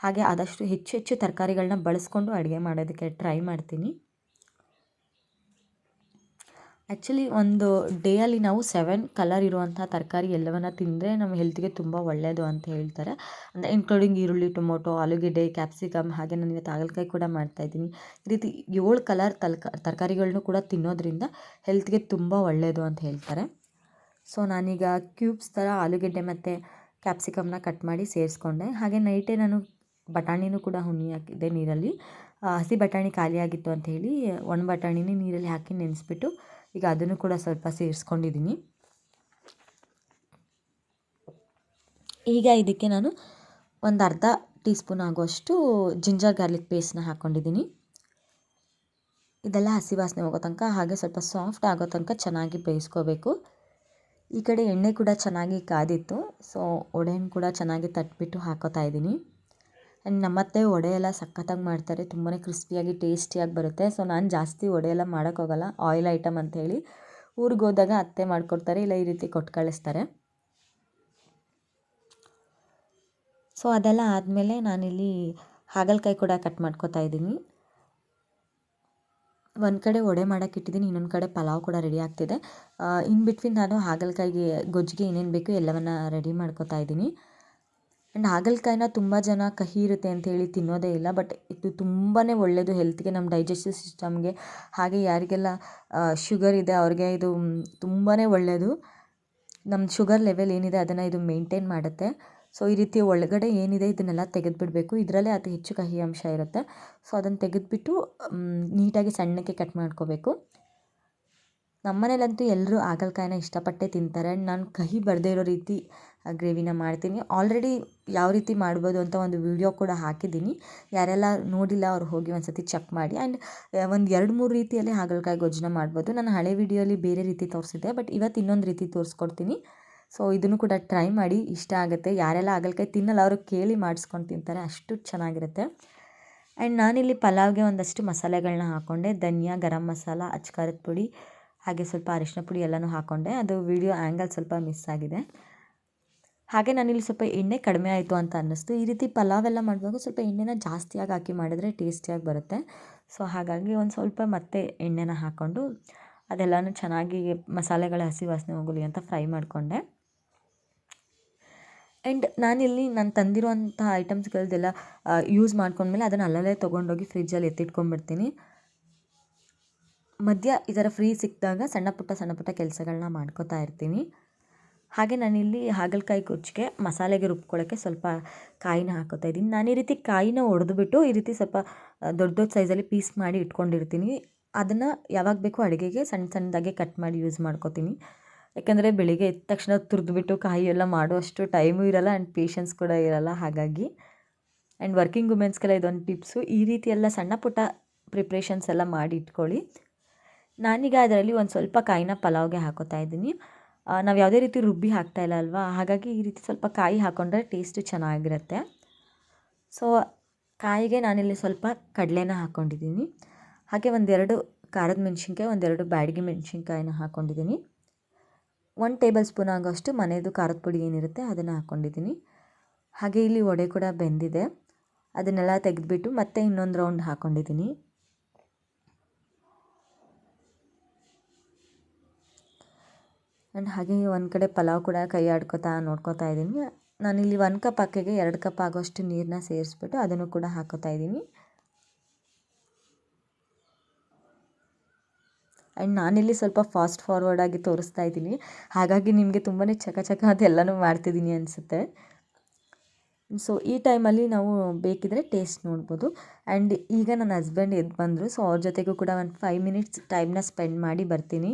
ಹಾಗೆ ಆದಷ್ಟು ಹೆಚ್ಚು ತರಕಾರಿಗಳನ್ನ ಬಳಸ್ಕೊಂಡು ಅಡುಗೆ ಮಾಡೋದಕ್ಕೆ ಟ್ರೈ ಮಾಡ್ತೀನಿ. ಆ್ಯಕ್ಚುಲಿ ಒಂದು ಡೇಯಲ್ಲಿ ನಾವು 7 ಕಲರ್ ಇರುವಂಥ ತರಕಾರಿ ಎಲ್ಲವನ್ನು ತಿಂದರೆ ನಮ್ಮ ಹೆಲ್ತ್ಗೆ ತುಂಬ ಒಳ್ಳೆಯದು ಅಂತ ಹೇಳ್ತಾರೆ. ಅಂದರೆ ಇನ್ಕ್ಲೂಡಿಂಗ್ ಈರುಳ್ಳಿ, ಟೊಮೊಟೊ, ಆಲೂಗೆಡ್ಡೆ, ಕ್ಯಾಪ್ಸಿಕಮ್, ಹಾಗೆ ನಾನು ಇವತ್ತು ಹಾಗಲಕಾಯಿ ಕೂಡ ಮಾಡ್ತಾಯಿದ್ದೀನಿ. ಈ ರೀತಿ 7 ಕಲರ್ ತರಕಾರಿಗಳನ್ನೂ ಕೂಡ ತಿನ್ನೋದ್ರಿಂದ ಹೆಲ್ತ್ಗೆ ತುಂಬ ಒಳ್ಳೆಯದು ಅಂತ ಹೇಳ್ತಾರೆ. ಸೊ ನಾನೀಗ ಕ್ಯೂಬ್ಸ್ ಥರ ಆಲೂಗೆಡ್ಡೆ ಮತ್ತು ಕ್ಯಾಪ್ಸಿಕಮ್ನ ಕಟ್ ಮಾಡಿ ಸೇರಿಸ್ಕೊಂಡೆ. ಹಾಗೆ ನೈಟೇ ನಾನು ಬಟಾಣಿನೂ ಕೂಡ ಹುನಿ ಹಾಕಿದ್ದೆ ನೀರಲ್ಲಿ. ಹಸಿ ಬಟಾಣಿ ಖಾಲಿಯಾಗಿತ್ತು ಅಂಥೇಳಿ ಒಣ ಬಟಾಣಿನೇ ನೀರಲ್ಲಿ ಹಾಕಿ ನೆನೆಸ್ಬಿಟ್ಟು ಈಗ ಅದನ್ನು ಕೂಡ ಸ್ವಲ್ಪ ಸೇರಿಸ್ಕೊಂಡಿದ್ದೀನಿ. ಈಗ ಇದಕ್ಕೆ ನಾನು ಒಂದು ಅರ್ಧ ಟೀ ಸ್ಪೂನ್ ಆಗುವಷ್ಟು ಜಿಂಜರ್ ಗಾರ್ಲಿಕ್ ಪೇಸ್ಟ್ನ ಹಾಕ್ಕೊಂಡಿದ್ದೀನಿ. ಇದೆಲ್ಲ ಹಸಿ ವಾಸನೆ ಹೋಗೋ ತನಕ ಹಾಗೆ ಸ್ವಲ್ಪ ಸಾಫ್ಟ್ ಆಗೋ ತನಕ ಚೆನ್ನಾಗಿ ಬೇಯಿಸ್ಕೋಬೇಕು. ಈ ಕಡೆ ಎಣ್ಣೆ ಕೂಡ ಚೆನ್ನಾಗಿ ಕಾದಿತ್ತು. ಸೊ ವಡೆನ ಕೂಡ ಚೆನ್ನಾಗಿ ತಟ್ಬಿಟ್ಟು ಹಾಕೋತಾ ಇದ್ದೀನಿ. ಆ್ಯಂಡ್ ನಮ್ಮತ್ತೆ ವಡೆ ಎಲ್ಲ ಸಖತ್ತಾಗಿ ಮಾಡ್ತಾರೆ, ತುಂಬಾ ಕ್ರಿಸ್ಪಿಯಾಗಿ ಟೇಸ್ಟಿಯಾಗಿ ಬರುತ್ತೆ. ಸೊ ನಾನು ಜಾಸ್ತಿ ವಡೆ ಎಲ್ಲ ಮಾಡೋಕ್ಕೋಗಲ್ಲ, ಆಯಿಲ್ ಐಟಮ್ ಅಂಥೇಳಿ. ಊರಿಗೆ ಹೋದಾಗ ಅತ್ತೆ ಮಾಡಿಕೊಡ್ತಾರೆ, ಇಲ್ಲ ಈ ರೀತಿ ಕೊಟ್ಟು ಕಳಿಸ್ತಾರೆ. ಸೊ ಅದೆಲ್ಲ ಆದಮೇಲೆ ನಾನಿಲ್ಲಿ ಹಾಗಲಕಾಯಿ ಕೂಡ ಕಟ್ ಮಾಡ್ಕೊತಾ ಇದ್ದೀನಿ. ಒಂದು ಕಡೆ ವಡೆ ಮಾಡೋಕ್ಕೆ ಇಟ್ಟಿದ್ದೀನಿ, ಇನ್ನೊಂದು ಕಡೆ ಪಲಾವ್ ಕೂಡ ರೆಡಿ ಆಗ್ತಿದೆ. ಇನ್ ಬಿಟ್ವೀನ್ ನಾನು ಹಾಗಲಕಾಯಿಗೆ ಗೊಜ್ಜಿಗೆ ಏನೇನು ಬೇಕು ಎಲ್ಲವನ್ನು ರೆಡಿ ಮಾಡ್ಕೊತಾ ಇದ್ದೀನಿ. ಆ್ಯಂಡ್ ಹಾಗಲಕಾಯಿನ ತುಂಬ ಜನ ಕಹಿ ಇರುತ್ತೆ ಅಂಥೇಳಿ ತಿನ್ನೋದೇ ಇಲ್ಲ, ಬಟ್ ಇದು ತುಂಬಾ ಒಳ್ಳೆಯದು ಹೆಲ್ತ್ಗೆ, ನಮ್ಮ ಡೈಜೆಸ್ಟಿವ್ ಸಿಸ್ಟಮ್ಗೆ. ಹಾಗೆ ಯಾರಿಗೆಲ್ಲ ಶುಗರ್ ಇದೆ ಅವ್ರಿಗೆ ಇದು ತುಂಬಾ ಒಳ್ಳೆಯದು. ನಮ್ಮ ಶುಗರ್ ಲೆವೆಲ್ ಏನಿದೆ ಅದನ್ನು ಇದು ಮೇಂಟೈನ್ ಮಾಡುತ್ತೆ. ಸೊ ಈ ರೀತಿ ಒಳಗಡೆ ಏನಿದೆ ಇದನ್ನೆಲ್ಲ ತೆಗೆದುಬಿಡಬೇಕು. ಇದರಲ್ಲೇ ಅತಿ ಹೆಚ್ಚು ಕಹಿ ಅಂಶ ಇರುತ್ತೆ. ಸೊ ಅದನ್ನು ತೆಗೆದುಬಿಟ್ಟು ನೀಟಾಗಿ ಸಣ್ಣಕ್ಕೆ ಕಟ್ ಮಾಡ್ಕೋಬೇಕು. ನಮ್ಮ ಮನೇಲಂತೂ ಎಲ್ಲರೂ ಹಾಗಲಕಾಯಿನ ಇಷ್ಟಪಟ್ಟೇ ತಿಂತಾರೆ. ಆ್ಯಂಡ್ ನಾನು ಕಹಿ ಬರದೇ ಇರೋ ರೀತಿ ಗ್ರೇವಿನ ಮಾಡ್ತೀನಿ. ಆಲ್ರೆಡಿ ಯಾವ ರೀತಿ ಮಾಡ್ಬೋದು ಅಂತ ಒಂದು ವಿಡಿಯೋ ಕೂಡ ಹಾಕಿದ್ದೀನಿ. ಯಾರೆಲ್ಲ ನೋಡಿಲ್ಲ ಅವ್ರು ಹೋಗಿ ಒಂದು ಸತಿ ಚೆಕ್ ಮಾಡಿ. ಆ್ಯಂಡ್ ಒಂದು 2-3 ರೀತಿಯಲ್ಲಿ ಹಾಗಲಕಾಯಿ ಗೊಜ್ಜನ್ನ ಮಾಡ್ಬೋದು. ನಾನು ಹಳೆ ವಿಡಿಯೋಲಿ ಬೇರೆ ರೀತಿ ತೋರಿಸಿದ್ದೆ, ಬಟ್ ಇವತ್ತು ಇನ್ನೊಂದು ರೀತಿ ತೋರಿಸ್ಕೊಡ್ತೀನಿ. ಸೊ ಇದನ್ನು ಕೂಡ ಟ್ರೈ ಮಾಡಿ, ಇಷ್ಟ ಆಗುತ್ತೆ. ಯಾರೆಲ್ಲ ಹಾಗಲಕಾಯಿ ತಿನ್ನಲ್ಲ ಅವರು ಕೇಳಿ ಮಾಡಿಸ್ಕೊಂಡು ತಿಂತಾರೆ, ಅಷ್ಟು ಚೆನ್ನಾಗಿರುತ್ತೆ. ಆ್ಯಂಡ್ ನಾನಿಲ್ಲಿ ಪಲಾವ್ಗೆ ಒಂದಷ್ಟು ಮಸಾಲೆಗಳನ್ನ ಹಾಕ್ಕೊಂಡೆ. ಧನಿಯಾ, ಗರಂ ಮಸಾಲ, ಅಚ್ಕಾರದ ಪುಡಿ, ಹಾಗೆ ಸ್ವಲ್ಪ ಅರಿಶಿನ ಪುಡಿ ಎಲ್ಲನೂ ಹಾಕ್ಕೊಂಡೆ. ಅದು ವಿಡಿಯೋ ಆ್ಯಂಗಲ್ ಸ್ವಲ್ಪ ಮಿಸ್ ಆಗಿದೆ. ಹಾಗೆ ನಾನಿಲ್ಲಿ ಸ್ವಲ್ಪ ಎಣ್ಣೆ ಕಡಿಮೆ ಆಯಿತು ಅಂತ ಅನ್ನಿಸ್ತು. ಈ ರೀತಿ ಪಲಾವೆಲ್ಲ ಮಾಡುವಾಗ ಸ್ವಲ್ಪ ಎಣ್ಣೆನ ಜಾಸ್ತಿಯಾಗಿ ಹಾಕಿ ಮಾಡಿದ್ರೆ ಟೇಸ್ಟಿಯಾಗಿ ಬರುತ್ತೆ. ಸೊ ಹಾಗಾಗಿ ಒಂದು ಸ್ವಲ್ಪ ಮತ್ತೆ ಎಣ್ಣೆನ ಹಾಕ್ಕೊಂಡು ಅದೆಲ್ಲನೂ ಚೆನ್ನಾಗಿ ಮಸಾಲೆಗಳ ಹಸಿ ವಾಸನೆ ಹೋಗಲಿ ಅಂತ ಫ್ರೈ ಮಾಡಿಕೊಂಡೆ. ಆ್ಯಂಡ್ ನಾನಿಲ್ಲಿ ನಾನು ತಂದಿರುವಂಥ ಐಟಮ್ಸ್ಗಳದ್ದೆಲ್ಲ ಯೂಸ್ ಮಾಡ್ಕೊಂಡ್ಮೇಲೆ ಅದನ್ನು ಅಲ್ಲಲ್ಲೇ ತೊಗೊಂಡೋಗಿ ಫ್ರಿಜ್ಜಲ್ಲಿ ಎತ್ತಿಟ್ಕೊಂಡ್ಬಿಡ್ತೀನಿ. ಮಧ್ಯ ಈ ಥರ ಫ್ರೀ ಸಿಕ್ಕಿದಾಗ ಸಣ್ಣ ಪುಟ್ಟ ಕೆಲಸಗಳನ್ನ ಮಾಡ್ಕೋತಾ ಇರ್ತೀನಿ. ಹಾಗೆ ನಾನಿಲ್ಲಿ ಹಾಗಲಕಾಯಿ ಗೊಜ್ಜಿಗೆ ಮಸಾಲೆಗೆ ರುಬ್ಕೊಳ್ಳೋಕ್ಕೆ ಸ್ವಲ್ಪ ಕಾಯಿನ ಹಾಕೋತಾ ಇದ್ದೀನಿ. ನಾನು ಈ ರೀತಿ ಕಾಯಿನ ಒಡೆದುಬಿಟ್ಟು ಈ ರೀತಿ ಸ್ವಲ್ಪ ದೊಡ್ಡ ಸೈಜಲ್ಲಿ ಪೀಸ್ ಮಾಡಿ ಇಟ್ಕೊಂಡಿರ್ತೀನಿ. ಅದನ್ನು ಯಾವಾಗ ಬೇಕೋ ಅಡುಗೆಗೆ ಸಣ್ಣದಾಗೆ ಕಟ್ ಮಾಡಿ ಯೂಸ್ ಮಾಡ್ಕೋತೀನಿ. ಯಾಕೆಂದರೆ ಬೆಳಿಗ್ಗೆ ಎದ್ದ ತಕ್ಷಣ ತುರಿದ್ಬಿಟ್ಟು ಕಾಯಿ ಎಲ್ಲ ಮಾಡುವಷ್ಟು ಟೈಮು ಇರೋಲ್ಲ ಆ್ಯಂಡ್ ಪೇಷನ್ಸ್ ಕೂಡ ಇರೋಲ್ಲ. ಹಾಗಾಗಿ ಆ್ಯಂಡ್ ವರ್ಕಿಂಗ್ ವುಮೆನ್ಸ್ಗೆಲ್ಲ ಇದೊಂದು ಟಿಪ್ಸು. ಈ ರೀತಿ ಎಲ್ಲ ಸಣ್ಣ ಪುಟ್ಟ ಪ್ರಿಪ್ರೇಷನ್ಸ್ ಎಲ್ಲ ಮಾಡಿ ಇಟ್ಕೊಳ್ಳಿ. ನಾನೀಗ ಅದರಲ್ಲಿ ಒಂದು ಸ್ವಲ್ಪ ಕಾಯಿನ ಪಲಾವ್ಗೆ ಹಾಕೋತಾ ಇದ್ದೀನಿ. ನಾವು ಯಾವುದೇ ರೀತಿ ರುಬ್ಬಿ ಹಾಕ್ತಾಯಿಲ್ಲ ಅಲ್ವಾ, ಹಾಗಾಗಿ ಈ ರೀತಿ ಸ್ವಲ್ಪ ಕಾಯಿ ಹಾಕ್ಕೊಂಡ್ರೆ ಟೇಸ್ಟು ಚೆನ್ನಾಗಿರುತ್ತೆ. ಸೊ ಕಾಯಿಗೆ ನಾನಿಲ್ಲಿ ಸ್ವಲ್ಪ ಕಡಲೆನ ಹಾಕ್ಕೊಂಡಿದ್ದೀನಿ. ಹಾಗೆ 1-2 ಖಾರದ ಮೆಣಸಿನ್ಕಾಯಿ, 1-2 ಬ್ಯಾಡಗಿ ಮೆಣಸಿನ್ಕಾಯಿನ ಹಾಕ್ಕೊಂಡಿದ್ದೀನಿ. 1 ಟೇಬಲ್ ಸ್ಪೂನ್ ಆಗೋಷ್ಟು ಮನೆಯದು ಖಾರದ ಪುಡಿ ಏನಿರುತ್ತೆ ಅದನ್ನು ಹಾಕ್ಕೊಂಡಿದ್ದೀನಿ. ಹಾಗೆ ಇಲ್ಲಿ ವಡೆ ಕೂಡ ಬೆಂದಿದೆ, ಅದನ್ನೆಲ್ಲ ತೆಗೆದುಬಿಟ್ಟು ಮತ್ತೆ ಇನ್ನೊಂದು ರೌಂಡ್ ಹಾಕ್ಕೊಂಡಿದ್ದೀನಿ. ಆ್ಯಂಡ್ ಹಾಗೆ ಒಂದು ಕಡೆ ಪಲಾವ್ ಕೂಡ ಕೈ ಆಡ್ಕೋತಾ ನೋಡ್ಕೋತಾ ಇದ್ದೀನಿ. ನಾನಿಲ್ಲಿ 1 ಕಪ್ ಅಕ್ಕಿಗೆ 2 ಕಪ್ ಆಗೋಷ್ಟು ನೀರನ್ನ ಸೇರಿಸ್ಬಿಟ್ಟು ಅದನ್ನು ಕೂಡ ಹಾಕೋತಾ ಇದ್ದೀನಿ. ಆ್ಯಂಡ್ ನಾನಿಲ್ಲಿ ಸ್ವಲ್ಪ ಫಾಸ್ಟ್ ಫಾರ್ವರ್ಡಾಗಿ ತೋರಿಸ್ತಾ ಇದ್ದೀನಿ, ಹಾಗಾಗಿ ನಿಮಗೆ ತುಂಬಾ ಚಕ ಅದೆಲ್ಲನೂ ಮಾಡ್ತಿದ್ದೀನಿ ಅನಿಸುತ್ತೆ. ಸೊ ಈ ಟೈಮಲ್ಲಿ ನಾವು ಬೇಕಿದ್ರೆ ಟೇಸ್ಟ್ ನೋಡ್ಬೋದು. ಆ್ಯಂಡ್ ಈಗ ನನ್ನ ಹಸ್ಬೆಂಡ್ ಎದ್ದು ಬಂದರು. ಸೊ ಅವ್ರ ಜೊತೆಗೂ ಕೂಡ ಒಂದು 5 ಮಿನಿಟ್ಸ್ ಟೈಮ್ನ ಸ್ಪೆಂಡ್ ಮಾಡಿ ಬರ್ತೀನಿ.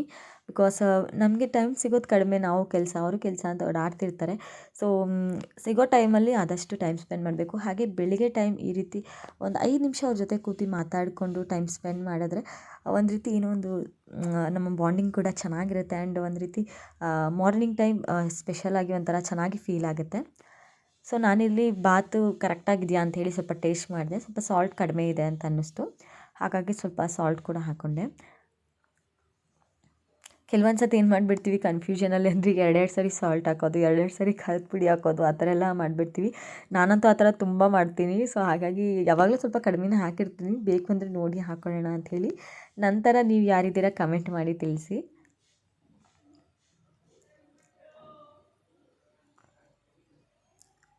ಬಿಕಾಸ್ ನಮಗೆ ಟೈಮ್ ಸಿಗೋದು ಕಡಿಮೆ, ನಾವು ಕೆಲಸ ಅವರು ಕೆಲಸ ಅಂತ ಓಡಾಡ್ತಿರ್ತಾರೆ. ಸೊ ಸಿಗೋ ಟೈಮಲ್ಲಿ ಆದಷ್ಟು ಟೈಮ್ ಸ್ಪೆಂಡ್ ಮಾಡಬೇಕು. ಹಾಗೆ ಬೆಳಿಗ್ಗೆ ಟೈಮ್ ಈ ರೀತಿ ಒಂದು 5 ನಿಮಿಷ ಅವ್ರ ಜೊತೆ ಕೂತು ಮಾತಾಡಿಕೊಂಡು ಟೈಮ್ ಸ್ಪೆಂಡ್ ಮಾಡಿದ್ರೆ ಒಂದು ರೀತಿ ಏನೋ ಒಂದು ನಮ್ಮ ಬಾಂಡಿಂಗ್ ಕೂಡ ಚೆನ್ನಾಗಿರುತ್ತೆ. ಆ್ಯಂಡ್ ಒಂದು ರೀತಿ ಮಾರ್ನಿಂಗ್ ಟೈಮ್ ಸ್ಪೆಷಲಾಗಿ ಒಂಥರ ಚೆನ್ನಾಗಿ ಫೀಲ್ ಆಗುತ್ತೆ. ಸೊ ನಾನಿಲ್ಲಿ ಬಾತು ಕರೆಕ್ಟಾಗಿದೆಯಾ ಅಂಥೇಳಿ ಸ್ವಲ್ಪ ಟೇಸ್ಟ್ ಮಾಡಿದೆ. ಸ್ವಲ್ಪ ಸಾಲ್ಟ್ ಕಡಿಮೆ ಇದೆ ಅಂತ ಅನ್ನಿಸ್ತು, ಹಾಗಾಗಿ ಸ್ವಲ್ಪ ಸಾಲ್ಟ್ ಕೂಡ ಹಾಕ್ಕೊಂಡೆ. ಕೆಲವೊಂದು ಸತಿ ಏನು ಮಾಡಿಬಿಡ್ತೀವಿ ಕನ್ಫ್ಯೂಷನಲ್ಲಿ ಅಂದರೆ 2 ಸರಿ ಸಾಲ್ಟ್ ಹಾಕೋದು, 2 ಸರಿ ಖಾರದ ಪುಡಿ ಹಾಕೋದು, ಆ ಥರ ಎಲ್ಲ ಮಾಡಿಬಿಡ್ತೀವಿ. ನಾನಂತೂ ಆ ಥರ ತುಂಬ ಮಾಡ್ತೀನಿ. ಸೊ ಹಾಗಾಗಿ ಯಾವಾಗಲೂ ಸ್ವಲ್ಪ ಕಡಿಮೆನೇ ಹಾಕಿರ್ತೀನಿ, ಬೇಕು ಅಂದರೆ ನೋಡಿ ಹಾಕ್ಕೊಳ್ಳೋಣ ಅಂಥೇಳಿ. ನಂತರ ನೀವು ಯಾರಿದ್ದೀರಾ ಕಮೆಂಟ್ ಮಾಡಿ ತಿಳಿಸಿ.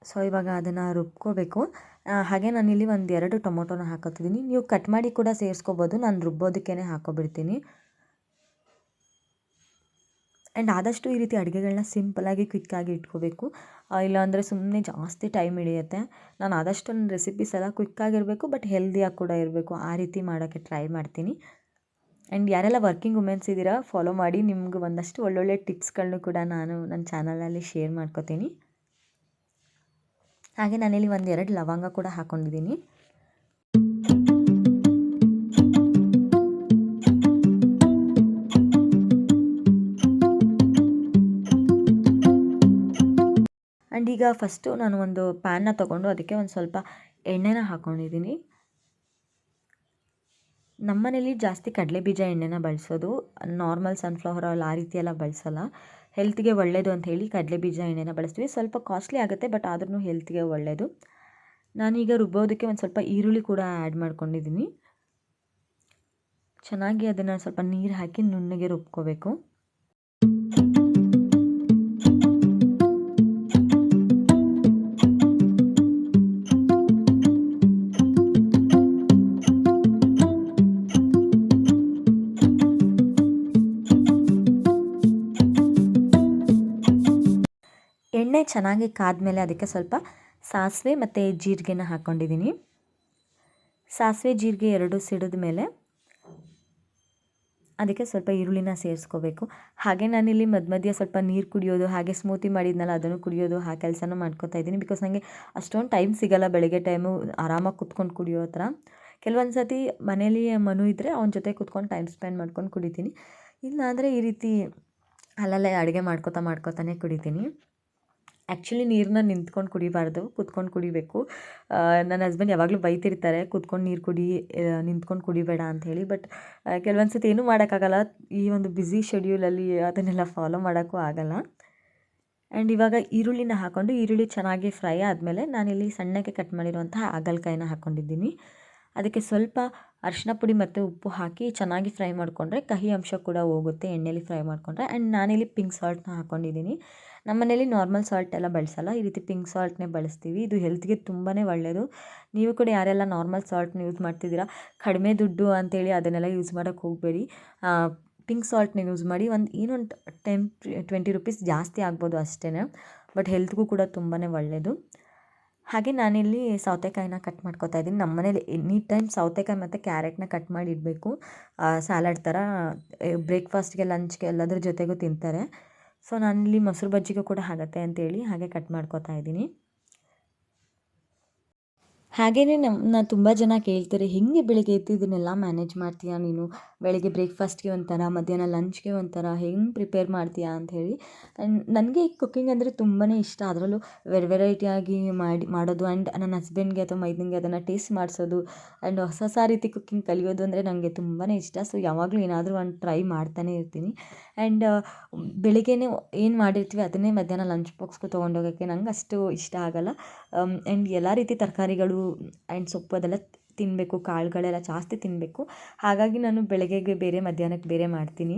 ಸೊ ಇವಾಗ ಅದನ್ನು ರುಬ್ಕೋಬೇಕು. ಹಾಗೆ ನಾನಿಲ್ಲಿ 1-2 ಟೊಮೊಟೊನ ಹಾಕೋತಿದ್ದೀನಿ. ನೀವು ಕಟ್ ಮಾಡಿ ಕೂಡ ಸೇರಿಸ್ಕೋಬೋದು, ನಾನು ರುಬ್ಬೋದಕ್ಕೇ ಹಾಕೋಬಿಡ್ತೀನಿ. ಆ್ಯಂಡ್ ಆದಷ್ಟು ಈ ರೀತಿ ಅಡುಗೆಗಳನ್ನ ಸಿಂಪಲಾಗಿ ಕ್ವಿಕ್ಕಾಗಿ ಇಟ್ಕೋಬೇಕು, ಇಲ್ಲಾಂದರೆ ಸುಮ್ಮನೆ ಜಾಸ್ತಿ ಟೈಮ್ ಹಿಡಿಯುತ್ತೆ. ನಾನು ಆದಷ್ಟು ನನ್ನ ರೆಸಿಪೀಸ್ ಎಲ್ಲ ಕ್ವಿಕ್ಕಾಗಿರಬೇಕು, ಬಟ್ ಹೆಲ್ದಿಯಾಗಿ ಕೂಡ ಇರಬೇಕು, ಆ ರೀತಿ ಮಾಡೋಕ್ಕೆ ಟ್ರೈ ಮಾಡ್ತೀನಿ. ಆ್ಯಂಡ್ ಯಾರೆಲ್ಲ ವರ್ಕಿಂಗ್ ವುಮೆನ್ಸ್ ಇದ್ದೀರಾ ಫಾಲೋ ಮಾಡಿ, ನಿಮ್ಗೆ ಒಂದಷ್ಟು ಒಳ್ಳೊಳ್ಳೆ ಟಿಪ್ಸ್ಗಳನ್ನೂ ಕೂಡ ನಾನು ನನ್ನ ಚಾನಲಲ್ಲಿ ಶೇರ್ ಮಾಡ್ಕೋತೀನಿ. ಹಾಗೆ ನಾನಿಲ್ಲಿ 1-2 ಲವಂಗ ಕೂಡ ಹಾಕ್ಕೊಂಡಿದ್ದೀನಿ. ಈಗ ಫಸ್ಟು ನಾನು ಒಂದು ಪ್ಯಾನ್ನ ತೊಗೊಂಡು ಅದಕ್ಕೆ ಒಂದು ಸ್ವಲ್ಪ ಎಣ್ಣೆನ ಹಾಕ್ಕೊಂಡಿದ್ದೀನಿ. ನಮ್ಮನೇಲಿ ಜಾಸ್ತಿ ಕಡಲೆಬೀಜ ಎಣ್ಣೆನ ಬಳಸೋದು, ನಾರ್ಮಲ್ ಸನ್ಫ್ಲವರ್ ಆಯಿಲ್ ಆ ರೀತಿ ಎಲ್ಲ ಬಳಸಲ್ಲ. ಹೆಲ್ತ್ಗೆ ಒಳ್ಳೆಯದು ಅಂಥೇಳಿ ಕಡಲೆಬೀಜ ಎಣ್ಣೆನ ಬಳಸ್ತೀವಿ. ಸ್ವಲ್ಪ ಕಾಸ್ಟ್ಲಿ ಆಗುತ್ತೆ, ಬಟ್ ಆದ್ರೂ ಹೆಲ್ತ್ಗೆ ಒಳ್ಳೆಯದು. ನಾನೀಗ ರುಬ್ಬೋದಕ್ಕೆ ಒಂದು ಸ್ವಲ್ಪ ಈರುಳ್ಳಿ ಕೂಡ ಆ್ಯಡ್ ಮಾಡ್ಕೊಂಡಿದ್ದೀನಿ. ಚೆನ್ನಾಗಿ ಅದನ್ನು ಸ್ವಲ್ಪ ನೀರು ಹಾಕಿ ನುಣ್ಣಗೆ ರುಬ್ಕೋಬೇಕು. ಎಣ್ಣೆ ಚೆನ್ನಾಗಿ ಕಾದ್ಮೇಲೆ ಅದಕ್ಕೆ ಸ್ವಲ್ಪ ಸಾಸಿವೆ ಮತ್ತು ಜೀರಿಗೆನ ಹಾಕ್ಕೊಂಡಿದ್ದೀನಿ. ಸಾಸಿವೆ ಜೀರಿಗೆ ಎರಡು ಸಿಡಿದ ಮೇಲೆ ಅದಕ್ಕೆ ಸ್ವಲ್ಪ ಈರುಳ್ಳಿನ ಸೇರಿಸ್ಕೋಬೇಕು. ಹಾಗೆ ನಾನಿಲ್ಲಿ ಮಧ್ಯೆ ಸ್ವಲ್ಪ ನೀರು ಕುಡಿಯೋದು, ಹಾಗೆ ಸ್ಮೂತಿ ಮಾಡಿದ್ನಲ್ಲ ಅದನ್ನು ಕುಡಿಯೋದು, ಆ ಕೆಲಸನೂ ಮಾಡ್ಕೋತಾ ಇದ್ದೀನಿ. ಬಿಕಾಸ್ ನನಗೆ ಅಷ್ಟೊಂದು ಟೈಮ್ ಸಿಗೋಲ್ಲ ಬೆಳಗ್ಗೆ ಟೈಮು ಆರಾಮಾಗಿ ಕುತ್ಕೊಂಡು ಕುಡಿಯೋ ಥರ. ಕೆಲವೊಂದು ಸತಿ ಮನೇಲಿ ಮನು ಇದ್ದರೆ ಅವನ ಜೊತೆ ಕುತ್ಕೊಂಡು ಟೈಮ್ ಸ್ಪೆಂಡ್ ಮಾಡ್ಕೊಂಡು ಕುಡಿತೀನಿ. ಇಲ್ಲ ಅಂದರೆ ಈ ರೀತಿ ಅಲ್ಲಲ್ಲೇ ಅಡುಗೆ ಮಾಡ್ಕೋತಾನೆ ಕುಡಿತೀನಿ. ಆ್ಯಕ್ಚುಲಿ ನೀರನ್ನ ನಿಂತ್ಕೊಂಡು ಕುಡಿಬಾರ್ದು, ಕುತ್ಕೊಂಡು ಕುಡಿಬೇಕು. ನನ್ನ ಹಸ್ಬೆಂಡ್ ಯಾವಾಗಲೂ ಬೈತಿರ್ತಾರೆ, ಕುತ್ಕೊಂಡು ನೀರು ಕುಡಿ, ನಿಂತ್ಕೊಂಡು ಕುಡಿಬೇಡ ಅಂಥೇಳಿ. ಬಟ್ ಕೆಲವೊಂದು ಸತಿ ಏನೂ ಮಾಡೋಕ್ಕಾಗಲ್ಲ, ಈ ಒಂದು ಬ್ಯುಸಿ ಶೆಡ್ಯೂಲಲ್ಲಿ ಅದನ್ನೆಲ್ಲ ಫಾಲೋ ಮಾಡೋಕ್ಕೂ ಆಗಲ್ಲ. ಆ್ಯಂಡ್ ಇವಾಗ ಈರುಳ್ಳಿನ ಹಾಕ್ಕೊಂಡು ಈರುಳ್ಳಿ ಚೆನ್ನಾಗಿ ಫ್ರೈ ಆದಮೇಲೆ ನಾನಿಲ್ಲಿ ಸಣ್ಣಗೆ ಕಟ್ ಮಾಡಿರುವಂತಹ ಹಾಗಲಕಾಯಿನ ಹಾಕ್ಕೊಂಡಿದ್ದೀನಿ. ಅದಕ್ಕೆ ಸ್ವಲ್ಪ ಅರಿಶಿನ ಪುಡಿ ಮತ್ತು ಉಪ್ಪು ಹಾಕಿ ಚೆನ್ನಾಗಿ ಫ್ರೈ ಮಾಡಿಕೊಂಡ್ರೆ ಕಹಿ ಅಂಶ ಕೂಡ ಹೋಗುತ್ತೆ ಎಣ್ಣೆಯಲ್ಲಿ ಫ್ರೈ ಮಾಡಿಕೊಂಡ್ರೆ. ಆ್ಯಂಡ್ ನಾನಿಲ್ಲಿ ಪಿಂಕ್ ಸಾಲ್ಟ್ನ ಹಾಕ್ಕೊಂಡಿದ್ದೀನಿ. ನಮ್ಮ ಮನೇಲಿ ನಾರ್ಮಲ್ ಸಾಲ್ಟ್ ಎಲ್ಲ ಬಳಸಲ್ಲ, ಈ ರೀತಿ ಪಿಂಕ್ ಸಾಲ್ಟ್ನೇ ಬಳಸ್ತೀವಿ. ಇದು ಹೆಲ್ತ್ಗೆ ತುಂಬಾ ಒಳ್ಳೆಯದು. ನೀವು ಕೂಡ ಯಾರೆಲ್ಲ ನಾರ್ಮಲ್ ಸಾಲ್ಟ್ನ ಯೂಸ್ ಮಾಡ್ತಿದ್ದೀರಾ, ಕಡಿಮೆ ದುಡ್ಡು ಅಂತೇಳಿ ಅದನ್ನೆಲ್ಲ ಯೂಸ್ ಮಾಡೋಕ್ಕೆ ಹೋಗಬೇಡಿ. ಪಿಂಕ್ ಸಾಲ್ಟ್ನ ಯೂಸ್ ಮಾಡಿ. ಇನ್ನೊಂದು 10-20 ರುಪೀಸ್ ಜಾಸ್ತಿ ಆಗ್ಬೋದು ಅಷ್ಟೇ, ಬಟ್ ಹೆಲ್ತ್ಗೂ ಕೂಡ ತುಂಬಾ ಒಳ್ಳೆಯದು. ಹಾಗೆ ನಾನಿಲ್ಲಿ ಸೌತೆಕಾಯಿನ ಕಟ್ ಮಾಡ್ಕೊತಾ ಇದ್ದೀನಿ. ನಮ್ಮ ಮನೇಲಿ ಎನಿ ಟೈಮ್ ಸೌತೆಕಾಯಿ ಮತ್ತು ಕ್ಯಾರೆಟ್ನ ಕಟ್ ಮಾಡಿ ಇಡಬೇಕು. ಸ್ಯಾಲಡ್ ಥರ ಬ್ರೇಕ್ಫಾಸ್ಟ್ಗೆ, ಲಂಚ್ಗೆ ಎಲ್ಲದ್ರ ಜೊತೆಗೂ ತಿಂತಾರೆ. ಸೊ ನಾನಿಲ್ಲಿ ಮೊಸರು ಬಜ್ಜಿಗೂ ಕೂಡ ಆಗುತ್ತೆ ಅಂತೇಳಿ ಹಾಗೆ ಕಟ್ ಮಾಡ್ಕೊತಾ ಇದ್ದೀನಿ. ಹಾಗೆಯೇ ನಮ್ಮನ್ನ ತುಂಬ ಜನ ಕೇಳ್ತಾರೆ, ಹೆಂಗೆ ಬೆಳಿಗ್ಗೆ ಎದ್ದು ಇದನ್ನೆಲ್ಲ ಮ್ಯಾನೇಜ್ ಮಾಡ್ತೀಯಾ ನೀನು? ಬೆಳಗ್ಗೆ ಬ್ರೇಕ್ಫಾಸ್ಟ್ಗೆ ಒಂಥರ, ಮಧ್ಯಾಹ್ನ ಲಂಚ್ಗೆ ಒಂಥರ, ಹೆಂಗೆ ಪ್ರಿಪೇರ್ ಮಾಡ್ತೀಯಾ ಅಂಥೇಳಿ. ನನಗೆ ಕುಕ್ಕಿಂಗ್ ಅಂದರೆ ತುಂಬಾ ಇಷ್ಟ. ಅದರಲ್ಲೂ ವೆರೈಟಿಯಾಗಿ ಮಾಡೋದು. ಆ್ಯಂಡ್ ನನ್ನ ಹಸ್ಬೆಂಡ್ಗೆ ಅಥವಾ ಮೈದನಿಗೆ ಅದನ್ನು ಟೇಸ್ಟ್ ಮಾಡಿಸೋದು ಆ್ಯಂಡ್ ಹೊಸ ರೀತಿ ಕುಕ್ಕಿಂಗ್ ಕಲಿಯೋದು ಅಂದರೆ ನನಗೆ ತುಂಬಾ ಇಷ್ಟ. ಸೊ ಯಾವಾಗಲೂ ಏನಾದರೂ ಒಂದು ಟ್ರೈ ಮಾಡ್ತಾನೆ ಇರ್ತೀನಿ. ಆ್ಯಂಡ್ ಬೆಳಿಗ್ಗೆನೇ ಏನು ಮಾಡಿರ್ತೀವಿ ಅದನ್ನೇ ಮಧ್ಯಾಹ್ನ ಲಂಚ್ ಬಾಕ್ಸ್ಗೂ ತೊಗೊಂಡೋಗೋಕ್ಕೆ ನಂಗೆ ಅಷ್ಟು ಇಷ್ಟ ಆಗೋಲ್ಲ. ಆ್ಯಂಡ್ ಎಲ್ಲ ರೀತಿ ತರಕಾರಿಗಳು ಆ್ಯಂಡ್ ಸೊಪ್ಪು ಅದೆಲ್ಲ ತಿನ್ನಬೇಕು, ಕಾಳುಗಳೆಲ್ಲ ಜಾಸ್ತಿ ತಿನ್ನಬೇಕು. ಹಾಗಾಗಿ ನಾನು ಬೆಳಗ್ಗೆಗೆ ಬೇರೆ, ಮಧ್ಯಾಹ್ನಕ್ಕೆ ಬೇರೆ ಮಾಡ್ತೀನಿ.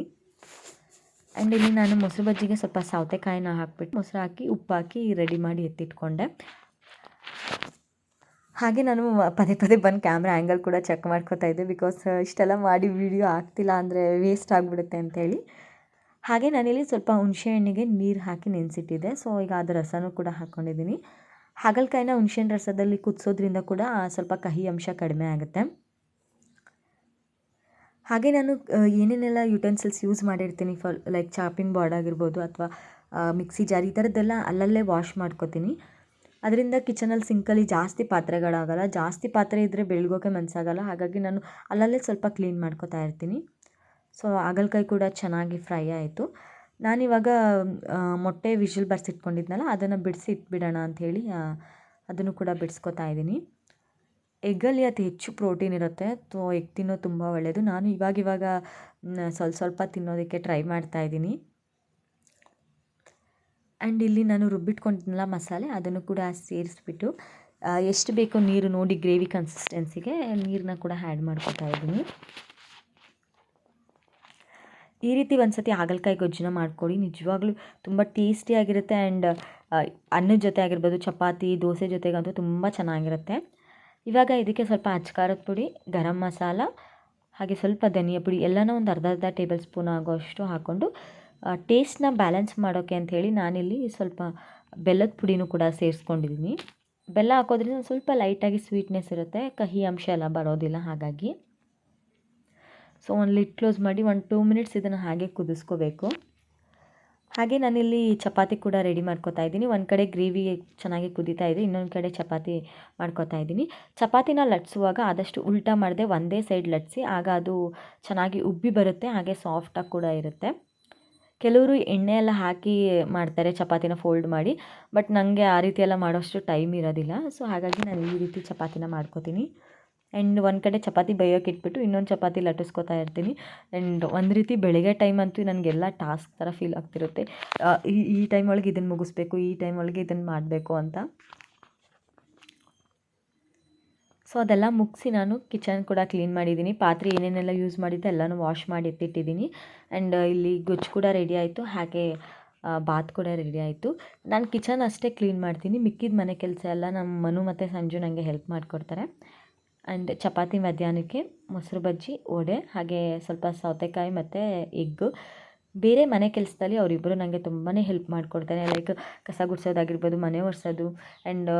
ಆ್ಯಂಡ್ ಇಲ್ಲಿ ನಾನು ಮೊಸರು ಬಜ್ಜಿಗೆ ಸ್ವಲ್ಪ ಸೌತೆಕಾಯಿನ ಹಾಕ್ಬಿಟ್ಟು ಮೊಸರು ಹಾಕಿ ಉಪ್ಪು ಹಾಕಿ ರೆಡಿ ಮಾಡಿ ಎತ್ತಿಟ್ಕೊಂಡೆ. ಹಾಗೆ ನಾನು ಪದೇ ಬಂದು ಕ್ಯಾಮ್ರಾ ಆ್ಯಂಗಲ್ ಕೂಡ ಚೆಕ್ ಮಾಡ್ಕೋತಾ ಇದ್ದೆ, ಬಿಕಾಸ್ ಇಷ್ಟೆಲ್ಲ ಮಾಡಿ ವಿಡಿಯೋ ಆಗ್ತಿಲ್ಲ ಅಂದರೆ ವೇಸ್ಟ್ ಆಗಿಬಿಡುತ್ತೆ ಅಂಥೇಳಿ. ಹಾಗೆ ನಾನಿಲ್ಲಿ ಸ್ವಲ್ಪ ಹುಣಸೆ ಹಣ್ಣಿಗೆ ನೀರು ಹಾಕಿ ನೆನೆಸಿಟ್ಟಿದ್ದೆ. ಸೊ ಈಗ ಅದರ ರಸನೂ ಕೂಡ ಹಾಕ್ಕೊಂಡಿದ್ದೀನಿ. ಹಾಗಲಕಾಯಿನ ಹುಣಸೆಹಣ್ಣು ರಸದಲ್ಲಿ ಕುದಿಸೋದ್ರಿಂದ ಕೂಡ ಸ್ವಲ್ಪ ಕಹಿ ಅಂಶ ಕಡಿಮೆ ಆಗುತ್ತೆ. ಹಾಗೆ ನಾನು ಏನೇನೆಲ್ಲ ಯುಟೆನ್ಸಿಲ್ಸ್ ಯೂಸ್ ಮಾಡಿರ್ತೀನಿ ಲೈಕ್ ಚಾಪಿಂಗ್ ಬೋರ್ಡ್ ಆಗಿರ್ಬೋದು ಅಥವಾ ಮಿಕ್ಸಿ ಜಾರ್, ಈ ಥರದ್ದೆಲ್ಲ ಅಲ್ಲಲ್ಲೇ ವಾಶ್ ಮಾಡ್ಕೋತೀನಿ. ಅದರಿಂದ ಕಿಚನಲ್ಲಿ ಸಿಂಕಲ್ಲಿ ಜಾಸ್ತಿ ಪಾತ್ರೆಗಳಾಗಲ್ಲ. ಜಾಸ್ತಿ ಪಾತ್ರೆ ಇದ್ದರೆ ಬೆಳಗೋಕೆ ಮನಸ್ಸಾಗಲ್ಲ. ಹಾಗಾಗಿ ನಾನು ಅಲ್ಲಲ್ಲೇ ಸ್ವಲ್ಪ ಕ್ಲೀನ್ ಮಾಡ್ಕೋತಾ ಇರ್ತೀನಿ. ಸೊ ಹಾಗಲಕಾಯಿ ಕೂಡ ಚೆನ್ನಾಗಿ ಫ್ರೈ ಆಯಿತು. ನಾನಿವಾಗ ಮೊಟ್ಟೆ ವಿಷಲ್ ಬರ್ಸಿಟ್ಕೊಂಡಿದ್ನಲ್ಲ ಅದನ್ನು ಬಿಡಿಸಿ ಇಟ್ಬಿಡೋಣ ಅಂಥೇಳಿ ಅದನ್ನು ಕೂಡ ಬಿಡಿಸ್ಕೊತಾ ಇದ್ದೀನಿ. ಎಗ್ಗಲ್ಲಿ ಅತಿ ಹೆಚ್ಚು ಪ್ರೋಟೀನ್ ಇರುತ್ತೆ. ಸೊ ಎಗ್ ತಿನ್ನೋದು ತುಂಬ ಒಳ್ಳೆಯದು. ನಾನು ಇವಾಗ ಸ್ವಲ್ಪ ತಿನ್ನೋದಕ್ಕೆ ಟ್ರೈ ಮಾಡ್ತಾಯಿದ್ದೀನಿ. ಆ್ಯಂಡ್ ಇಲ್ಲಿ ನಾನು ರುಬ್ಬಿಟ್ಕೊಂಡಿದ್ನಲ್ಲ ಮಸಾಲೆ, ಅದನ್ನು ಕೂಡ ಸೇರಿಸ್ಬಿಟ್ಟು ಎಷ್ಟು ಬೇಕೋ ನೀರು ನೋಡಿ ಗ್ರೇವಿ ಕನ್ಸಿಸ್ಟೆನ್ಸಿಗೆ ನೀರನ್ನ ಕೂಡ ಆ್ಯಡ್ ಮಾಡ್ಕೊತಾ ಇದ್ದೀನಿ. ಈ ರೀತಿ ಒಂದು ಸತಿ ಹಾಗಲಕಾಯಿ ಗೊಜ್ಜನ್ನ ಮಾಡ್ಕೊಳ್ಳಿ, ನಿಜವಾಗ್ಲೂ ತುಂಬ ಟೇಸ್ಟಿಯಾಗಿರುತ್ತೆ. ಆ್ಯಂಡ್ ಅನ್ನದ ಜೊತೆ ಆಗಿರ್ಬೋದು, ಚಪಾತಿ, ದೋಸೆ ಜೊತೆಗಂತೂ ತುಂಬ ಚೆನ್ನಾಗಿರುತ್ತೆ. ಇವಾಗ ಇದಕ್ಕೆ ಸ್ವಲ್ಪ ಅಚ್ಕಾರದ ಪುಡಿ, ಗರಂ ಮಸಾಲ, ಹಾಗೆ ಸ್ವಲ್ಪ ಧನಿಯಾ ಪುಡಿ ಎಲ್ಲನೂ ಒಂದು ಅರ್ಧ ಟೇಬಲ್ ಸ್ಪೂನ್ ಆಗೋಷ್ಟು ಹಾಕ್ಕೊಂಡು ಟೇಸ್ಟ್ನ ಬ್ಯಾಲೆನ್ಸ್ ಮಾಡೋಕ್ಕೆ ಅಂಥೇಳಿ ನಾನಿಲ್ಲಿ ಸ್ವಲ್ಪ ಬೆಲ್ಲದ ಪುಡಿನೂ ಕೂಡ ಸೇರಿಸ್ಕೊಂಡಿದ್ದೀನಿ. ಬೆಲ್ಲ ಹಾಕೋದ್ರಿಂದ ಸ್ವಲ್ಪ ಲೈಟಾಗಿ ಸ್ವೀಟ್ನೆಸ್ ಇರುತ್ತೆ, ಕಹಿ ಅಂಶ ಎಲ್ಲ ಬರೋದಿಲ್ಲ. ಹಾಗಾಗಿ ಸೊ ಒಂದು ಲಿಡ್ ಕ್ಲೋಸ್ ಮಾಡಿ 1-2 ಮಿನಿಟ್ಸ್ ಇದನ್ನು ಹಾಗೆ ಕುದಿಸ್ಕೋಬೇಕು. ಹಾಗೆ ನಾನಿಲ್ಲಿ ಚಪಾತಿ ಕೂಡ ರೆಡಿ ಮಾಡ್ಕೋತಾ ಇದ್ದೀನಿ. ಒಂದು ಕಡೆ ಗ್ರೇವಿ ಚೆನ್ನಾಗಿ ಕುದೀತಾ ಇದೆ, ಇನ್ನೊಂದು ಕಡೆ ಚಪಾತಿ ಮಾಡ್ಕೋತಾ ಇದ್ದೀನಿ. ಚಪಾತಿನ ಲಟ್ಸುವಾಗ ಆದಷ್ಟು ಉಲ್ಟಾ ಮಾಡದೆ ಒಂದೇ ಸೈಡ್ ಲಟ್ಸಿ, ಆಗ ಅದು ಚೆನ್ನಾಗಿ ಉಬ್ಬಿ ಬರುತ್ತೆ, ಹಾಗೆ ಸಾಫ್ಟಾಗಿ ಕೂಡ ಇರುತ್ತೆ. ಕೆಲವರು ಎಣ್ಣೆ ಎಲ್ಲ ಹಾಕಿ ಮಾಡ್ತಾರೆ ಚಪಾತಿನ ಫೋಲ್ಡ್ ಮಾಡಿ, ಬಟ್ ನನಗೆ ಆ ರೀತಿ ಎಲ್ಲ ಮಾಡೋಷ್ಟು ಟೈಮ್ ಇರೋದಿಲ್ಲ. ಸೊ ಹಾಗಾಗಿ ನಾನು ಈ ರೀತಿ ಚಪಾತಿನ ಮಾಡ್ಕೋತೀನಿ. ಆ್ಯಂಡ್ ಒಂದು ಕಡೆ ಚಪಾತಿ ಬೇಯೋಕೆ ಇಟ್ಬಿಟ್ಟು ಇನ್ನೊಂದು ಚಪಾತಿ ಲಟ್ಟಿಸ್ಕೊತಾ ಇರ್ತೀನಿ. ಆ್ಯಂಡ್ ಒಂದು ರೀತಿ ಬೆಳಗ್ಗೆ ಟೈಮ್ ಅಂತೂ ನನಗೆಲ್ಲ ಟಾಸ್ಕ್ ಥರ ಫೀಲ್ ಆಗ್ತಿರುತ್ತೆ. ಈ ಟೈಮ್ ಒಳಗೆ ಇದನ್ನು ಮುಗಿಸ್ಬೇಕು, ಈ ಟೈಮ್ ಒಳಗೆ ಇದನ್ನು ಮಾಡಬೇಕು ಅಂತ. ಸೊ ಅದೆಲ್ಲ ಮುಗಿಸಿ ನಾನು ಕಿಚನ್ ಕೂಡ ಕ್ಲೀನ್ ಮಾಡಿದ್ದೀನಿ. ಪಾತ್ರೆ ಏನೇನೆಲ್ಲ ಯೂಸ್ ಮಾಡಿದ್ದೆ ಎಲ್ಲನೂ ವಾಶ್ ಮಾಡಿ ಎತ್ತಿಟ್ಟಿದ್ದೀನಿ. ಆ್ಯಂಡ್ ಇಲ್ಲಿ ಗೊಜ್ಜು ಕೂಡ ರೆಡಿ ಆಯಿತು, ಹಾಗೆ ಬಾತ್ ಕೂಡ ರೆಡಿ ಆಯಿತು. ನಾನು ಕಿಚನ್ ಅಷ್ಟೇ ಕ್ಲೀನ್ ಮಾಡ್ತೀನಿ, ಮಿಕ್ಕಿದ ಮನೆ ಕೆಲಸ ಎಲ್ಲ ನಮ್ಮ ಮನು ಮತ್ತು ಸಂಜು ನನಗೆ ಹೆಲ್ಪ್ ಮಾಡಿಕೊಡ್ತಾರೆ. ಆ್ಯಂಡ್ ಚಪಾತಿ ಮಧ್ಯಾಹ್ನಕ್ಕೆ, ಮೊಸರು ಬಜ್ಜಿ, ವಡೆ, ಹಾಗೆ ಸ್ವಲ್ಪ ಸೌತೆಕಾಯಿ ಮತ್ತು ಎಗ್ಗು. ಬೇರೆ ಮನೆ ಕೆಲಸದಲ್ಲಿ ಅವರಿಬ್ಬರು ನನಗೆ ತುಂಬಾ ಹೆಲ್ಪ್ ಮಾಡಿಕೊಡ್ತಾರೆ. ಲೈಕ್ ಕಸ ಗುಡಿಸೋದಾಗಿರ್ಬೋದು, ಮನೆ ಒರೆಸೋದು. ಆ್ಯಂಡ್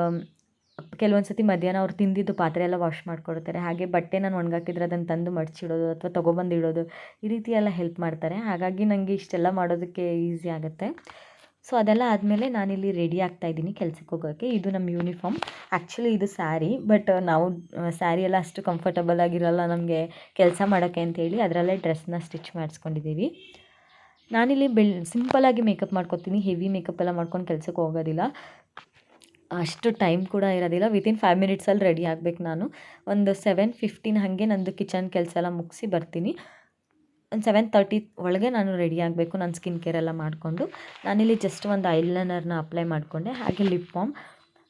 ಕೆಲವೊಂದು ಸತಿ ಮಧ್ಯಾಹ್ನ ಅವ್ರು ತಿಂದಿದ್ದು ಪಾತ್ರೆ ಎಲ್ಲ ವಾಶ್ ಮಾಡಿಕೊಡ್ತಾರೆ. ಹಾಗೆ ಬಟ್ಟೆ ನಾನು ಒಣಗಾಕಿದ್ರೆ ಅದನ್ನು ತಂದು ಮಡಚಿಡೋದು ಅಥವಾ ತೊಗೊಬಂದು ಇಡೋದು, ಈ ರೀತಿ ಎಲ್ಲ ಹೆಲ್ಪ್ ಮಾಡ್ತಾರೆ. ಹಾಗಾಗಿ ನನಗೆ ಇಷ್ಟೆಲ್ಲ ಮಾಡೋದಕ್ಕೆ ಈಸಿ ಆಗುತ್ತೆ. ಸೊ ಅದೆಲ್ಲ ಆದಮೇಲೆ ನಾನಿಲ್ಲಿ ರೆಡಿ ಆಗ್ತಾಯಿದ್ದೀನಿ ಕೆಲ್ಸಕ್ಕೆ ಹೋಗೋಕ್ಕೆ. ಇದು ನಮ್ಮ ಯೂನಿಫಾರ್ಮ್. ಆ್ಯಕ್ಚುಲಿ ಇದು ಸ್ಯಾರಿ, ಬಟ್ ನಾವು ಸ್ಯಾರಿ ಎಲ್ಲ ಅಷ್ಟು ಕಂಫರ್ಟಬಲ್ ಆಗಿರೋಲ್ಲ ನಮಗೆ ಕೆಲಸ ಮಾಡೋಕ್ಕೆ ಅಂಥೇಳಿ ಅದರಲ್ಲೇ ಡ್ರೆಸ್ನ ಸ್ಟಿಚ್ ಮಾಡಿಸ್ಕೊಂಡಿದ್ದೀವಿ. ನಾನಿಲ್ಲಿ ಸಿಂಪಲಾಗಿ ಮೇಕಪ್ ಮಾಡ್ಕೊತೀನಿ, ಹೆವಿ ಮೇಕಪ್ ಎಲ್ಲ ಮಾಡ್ಕೊಂಡು ಕೆಲ್ಸಕ್ಕೆ ಹೋಗೋದಿಲ್ಲ. ಅಷ್ಟು ಟೈಮ್ ಕೂಡ ಇರೋದಿಲ್ಲ. ವಿತಿನ್ 5 ಮಿನಿಟ್ಸಲ್ಲಿ ರೆಡಿ ಆಗಬೇಕು ನಾನು. ಒಂದು 7:15 ಹಾಗೆ ನಂದು ಕಿಚನ್ ಕೆಲಸ ಎಲ್ಲ ಮುಗಿಸಿ ಬರ್ತೀನಿ. ಒಂದು 7:30 ಒಳಗೆ ನಾನು ರೆಡಿ ಆಗಬೇಕು, ನಾನು ಸ್ಕಿನ್ ಕೇರ್ ಎಲ್ಲ ಮಾಡಿಕೊಂಡು. ನಾನಿಲ್ಲಿ ಜಸ್ಟ್ ಒಂದು ಐಲೈನರ್ನ ಅಪ್ಲೈ ಮಾಡಿಕೊಂಡೆ, ಹಾಗೆ ಲಿಪ್ ಬಾಮ್.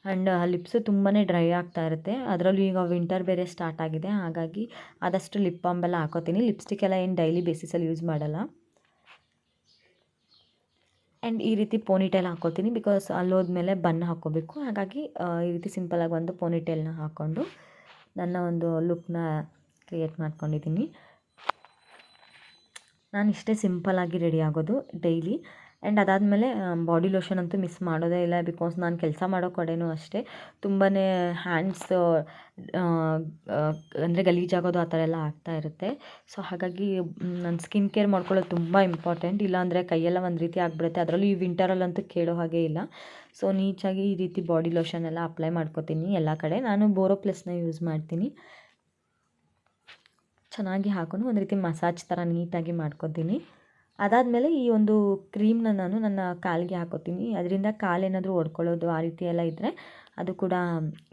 ಆ್ಯಂಡ್ ಲಿಪ್ಸು ತುಂಬಾ ಡ್ರೈ ಆಗ್ತಾ ಇರುತ್ತೆ. ಅದರಲ್ಲೂ ಈಗ ವಿಂಟರ್ ಬೇರೆ ಸ್ಟಾರ್ಟ್ ಆಗಿದೆ, ಹಾಗಾಗಿ ಆದಷ್ಟು ಲಿಪ್ ಬಾಮ್ ಎಲ್ಲ ಹಾಕೋತೀನಿ. ಲಿಪ್ಸ್ಟಿಕ್ ಎಲ್ಲ ಏನು ಡೈಲಿ ಬೇಸಿಸಲ್ಲಿ ಯೂಸ್ ಮಾಡಲ್ಲ. ಆ್ಯಂಡ್ ಈ ರೀತಿ ಪೋನಿಟೇಲ್ ಹಾಕ್ಕೋತೀನಿ, ಬಿಕಾಸ್ ಅಲ್ಲೋದ್ಮೇಲೆ ಬನ್ ಹಾಕ್ಕೋಬೇಕು. ಹಾಗಾಗಿ ಈ ರೀತಿ ಸಿಂಪಲಾಗಿ ಒಂದು ಪೋನಿಟೇಲ್ನ ಹಾಕ್ಕೊಂಡು ನನ್ನ ಒಂದು ಲುಕ್ನ ಕ್ರಿಯೇಟ್ ಮಾಡ್ಕೊಂಡಿದ್ದೀನಿ. ನಾನು ಇಷ್ಟೇ ಸಿಂಪಲ್ಲಾಗಿ ರೆಡಿ ಆಗೋದು ಡೈಲಿ. ಆ್ಯಂಡ್ ಅದಾದಮೇಲೆ ಬಾಡಿ ಲೋಷನ್ ಅಂತೂ ಮಿಸ್ ಮಾಡೋದೇ ಇಲ್ಲ, ಬಿಕಾಸ್ ನಾನು ಕೆಲಸ ಮಾಡೋ ಕಡೆಯೂ ಅಷ್ಟೇ ತುಂಬಾ ಹ್ಯಾಂಡ್ಸು ಅಂದರೆ ಗಲೀಜಾಗೋದು ಆ ಥರ ಎಲ್ಲ ಆಗ್ತಾ ಇರುತ್ತೆ. ಸೊ ಹಾಗಾಗಿ ನಾನು ಸ್ಕಿನ್ ಕೇರ್ ಮಾಡ್ಕೊಳ್ಳೋದು ತುಂಬ ಇಂಪಾರ್ಟೆಂಟ್. ಇಲ್ಲಾಂದರೆ ಕೈಯೆಲ್ಲ ಒಂದು ರೀತಿ ಆಗಿಬಿಡುತ್ತೆ. ಅದರಲ್ಲೂ ಈ ವಿಂಟರಲ್ಲಂತೂ ಕೇಳೋ ಹಾಗೆ ಇಲ್ಲ. ಸೊ ನೀಟಾಗಿ ಈ ರೀತಿ ಬಾಡಿ ಲೋಷನ್ ಎಲ್ಲ ಅಪ್ಲೈ ಮಾಡ್ಕೋತೀನಿ ಎಲ್ಲ ಕಡೆ. ನಾನು ಬೋರೋಪ್ಲಸ್ನ ಯೂಸ್ ಮಾಡ್ತೀನಿ. ಚೆನ್ನಾಗಿ ಹಾಕೊಂಡು ಒಂದು ರೀತಿ ಮಸಾಜ್ ಥರ ನೀಟಾಗಿ ಮಾಡ್ಕೊತೀನಿ. ಅದಾದಮೇಲೆ ಈ ಒಂದು ಕ್ರೀಮ್ನ ನಾನು ನನ್ನ ಕಾಲಿಗೆ ಹಾಕೋತೀನಿ. ಅದರಿಂದ ಕಾಲೇನಾದರೂ ಒಡ್ಕೊಳ್ಳೋದು ಆ ರೀತಿ ಎಲ್ಲ ಇದ್ದರೆ ಅದು ಕೂಡ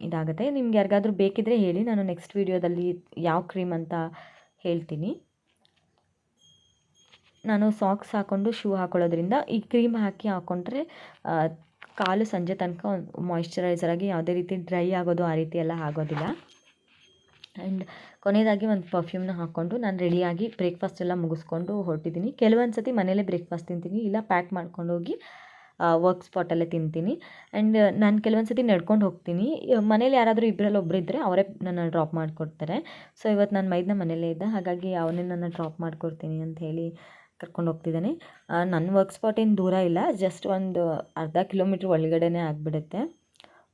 ಇದಾಗುತ್ತೆ. ನಿಮ್ಗೆ ಯಾರಿಗಾದ್ರೂ ಬೇಕಿದ್ದರೆ ಹೇಳಿ, ನಾನು ನೆಕ್ಸ್ಟ್ ವೀಡಿಯೋದಲ್ಲಿ ಯಾವ ಕ್ರೀಮ್ ಅಂತ ಹೇಳ್ತೀನಿ. ನಾನು ಸಾಕ್ಸ್ ಹಾಕ್ಕೊಂಡು ಶೂ ಹಾಕೊಳ್ಳೋದ್ರಿಂದ ಈ ಕ್ರೀಮ್ ಹಾಕ್ಕೊಂಡ್ರೆ ಕಾಲು ಸಂಜೆ ತನಕ ಮಾಯಿಶ್ಚರೈಸರ್ ಆಗಿ ಯಾವುದೇ ರೀತಿ ಡ್ರೈ ಆಗೋದು ಆ ರೀತಿ ಎಲ್ಲ ಆಗೋದಿಲ್ಲ. ಆ್ಯಂಡ್ ಕೊನೆಯದಾಗಿ ಒಂದು ಪರ್ಫ್ಯೂಮ್ನ ಹಾಕ್ಕೊಂಡು ನಾನು ರೆಡಿಯಾಗಿ ಬ್ರೇಕ್ಫಾಸ್ಟ್ ಎಲ್ಲ ಮುಗಿಸ್ಕೊಂಡು ಹೊರಟಿದ್ದೀನಿ. ಕೆಲವೊಂದು ಸತಿ ಮನೇಲೇ ಬ್ರೇಕ್ಫಾಸ್ಟ್ ತಿಂತೀನಿ, ಇಲ್ಲ ಪ್ಯಾಕ್ ಮಾಡ್ಕೊಂಡು ಹೋಗಿ ವರ್ಕ್ ಸ್ಪಾಟಲ್ಲೇ ತಿಂತೀನಿ. ಆ್ಯಂಡ್ ನಾನು ಕೆಲವೊಂದು ಸತಿ ನಡ್ಕೊಂಡು ಹೋಗ್ತೀನಿ. ಮನೇಲಿ ಯಾರಾದರೂ ಇಬ್ಬರಲ್ಲಿ ಒಬ್ಬರು ಇದ್ದರೆ ಅವರೇ ನನ್ನ ಡ್ರಾಪ್ ಮಾಡಿಕೊಡ್ತಾರೆ. ಸೊ ಇವತ್ತು ನಾನು ಮೈದ್ನ ಮನೇಲೇ ಇದ್ದೆ, ಹಾಗಾಗಿ ಅವನೇ ನನ್ನ ಡ್ರಾಪ್ ಮಾಡಿಕೊಡ್ತೀನಿ ಅಂತ ಹೇಳಿ ಕರ್ಕೊಂಡು ಹೋಗ್ತಿದ್ದಾನೆ. ನನ್ನ ವರ್ಕ್ ಸ್ಪಾಟ್ ಏನು ದೂರ ಇಲ್ಲ, ಜಸ್ಟ್ ಒಂದು ಅರ್ಧ ಕಿಲೋಮೀಟ್ರ್ ಒಳಗಡೆನೇ ಆಗಿಬಿಡುತ್ತೆ.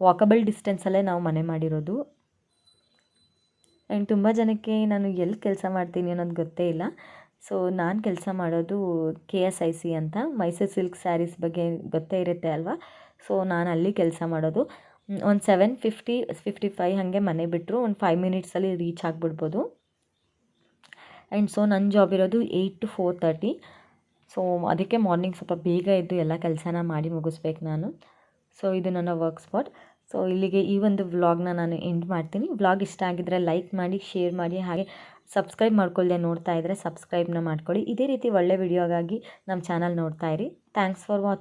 ವಾಕಬಲ್ ಡಿಸ್ಟೆನ್ಸಲ್ಲೇ ನಾವು ಮನೆ ಮಾಡಿರೋದು. ಆ್ಯಂಡ್ ತುಂಬ ಜನಕ್ಕೆ ನಾನು ಎಲ್ಲಿ ಕೆಲಸ ಮಾಡ್ತೀನಿ ಅನ್ನೋದು ಗೊತ್ತೇ ಇಲ್ಲ. ಸೊ ನಾನು ಕೆಲಸ ಮಾಡೋದು KSIC ಅಂತ, ಮೈಸೂರು ಸಿಲ್ಕ್ ಸ್ಯಾರೀಸ್ ಬಗ್ಗೆ ಗೊತ್ತೇ ಇರುತ್ತೆ ಅಲ್ವಾ. ಸೊ ನಾನು ಅಲ್ಲಿ ಕೆಲಸ ಮಾಡೋದು. ಒಂದು 7:55 ಹಾಗೆ ಮನೆ ಬಿಟ್ಟರು ಒಂದು 5 ಮಿನಿಟ್ಸಲ್ಲಿ ರೀಚ್ ಆಗಿಬಿಡ್ಬೋದು. ಆ್ಯಂಡ್ ಸೊ ನನ್ನ ಜಾಬ್ ಇರೋದು 8 to 4:30. ಸೊ ಅದಕ್ಕೆ ಮಾರ್ನಿಂಗ್ ಸ್ವಲ್ಪ ಬೇಗ ಎದ್ದು ಎಲ್ಲ ಕೆಲಸನ ಮಾಡಿ ಮುಗಿಸ್ಬೇಕು ನಾನು. ಸೊ ಇದು ನನ್ನ ವರ್ಕ್ ಸ್ಪಾಟ್. ಸೊ ಇಲ್ಲಿಗೆ ಈ ಒಂದು ವ್ಲಾಗ್ನ ನಾನು ಎಂಡ್ ಮಾಡ್ತೀನಿ. ವ್ಲಾಗ್ ಇಷ್ಟ ಆಗಿದ್ದರೆ ಲೈಕ್ ಮಾಡಿ, ಶೇರ್ ಮಾಡಿ, ಹಾಗೆ ಸಬ್ಸ್ಕ್ರೈಬ್ ಮಾಡ್ಕೊಳ್ಳದೆ ನೋಡ್ತಾ ಇದ್ದರೆ ಸಬ್ಸ್ಕ್ರೈಬ್ನ ಮಾಡ್ಕೊಳ್ಳಿ. ಇದೇ ರೀತಿ ಒಳ್ಳೆ ವಿಡಿಯೋಗಾಗಿ ನಮ್ಮ ಚಾನಲ್ ನೋಡ್ತಾ ಇರಿ. Thanks for watching.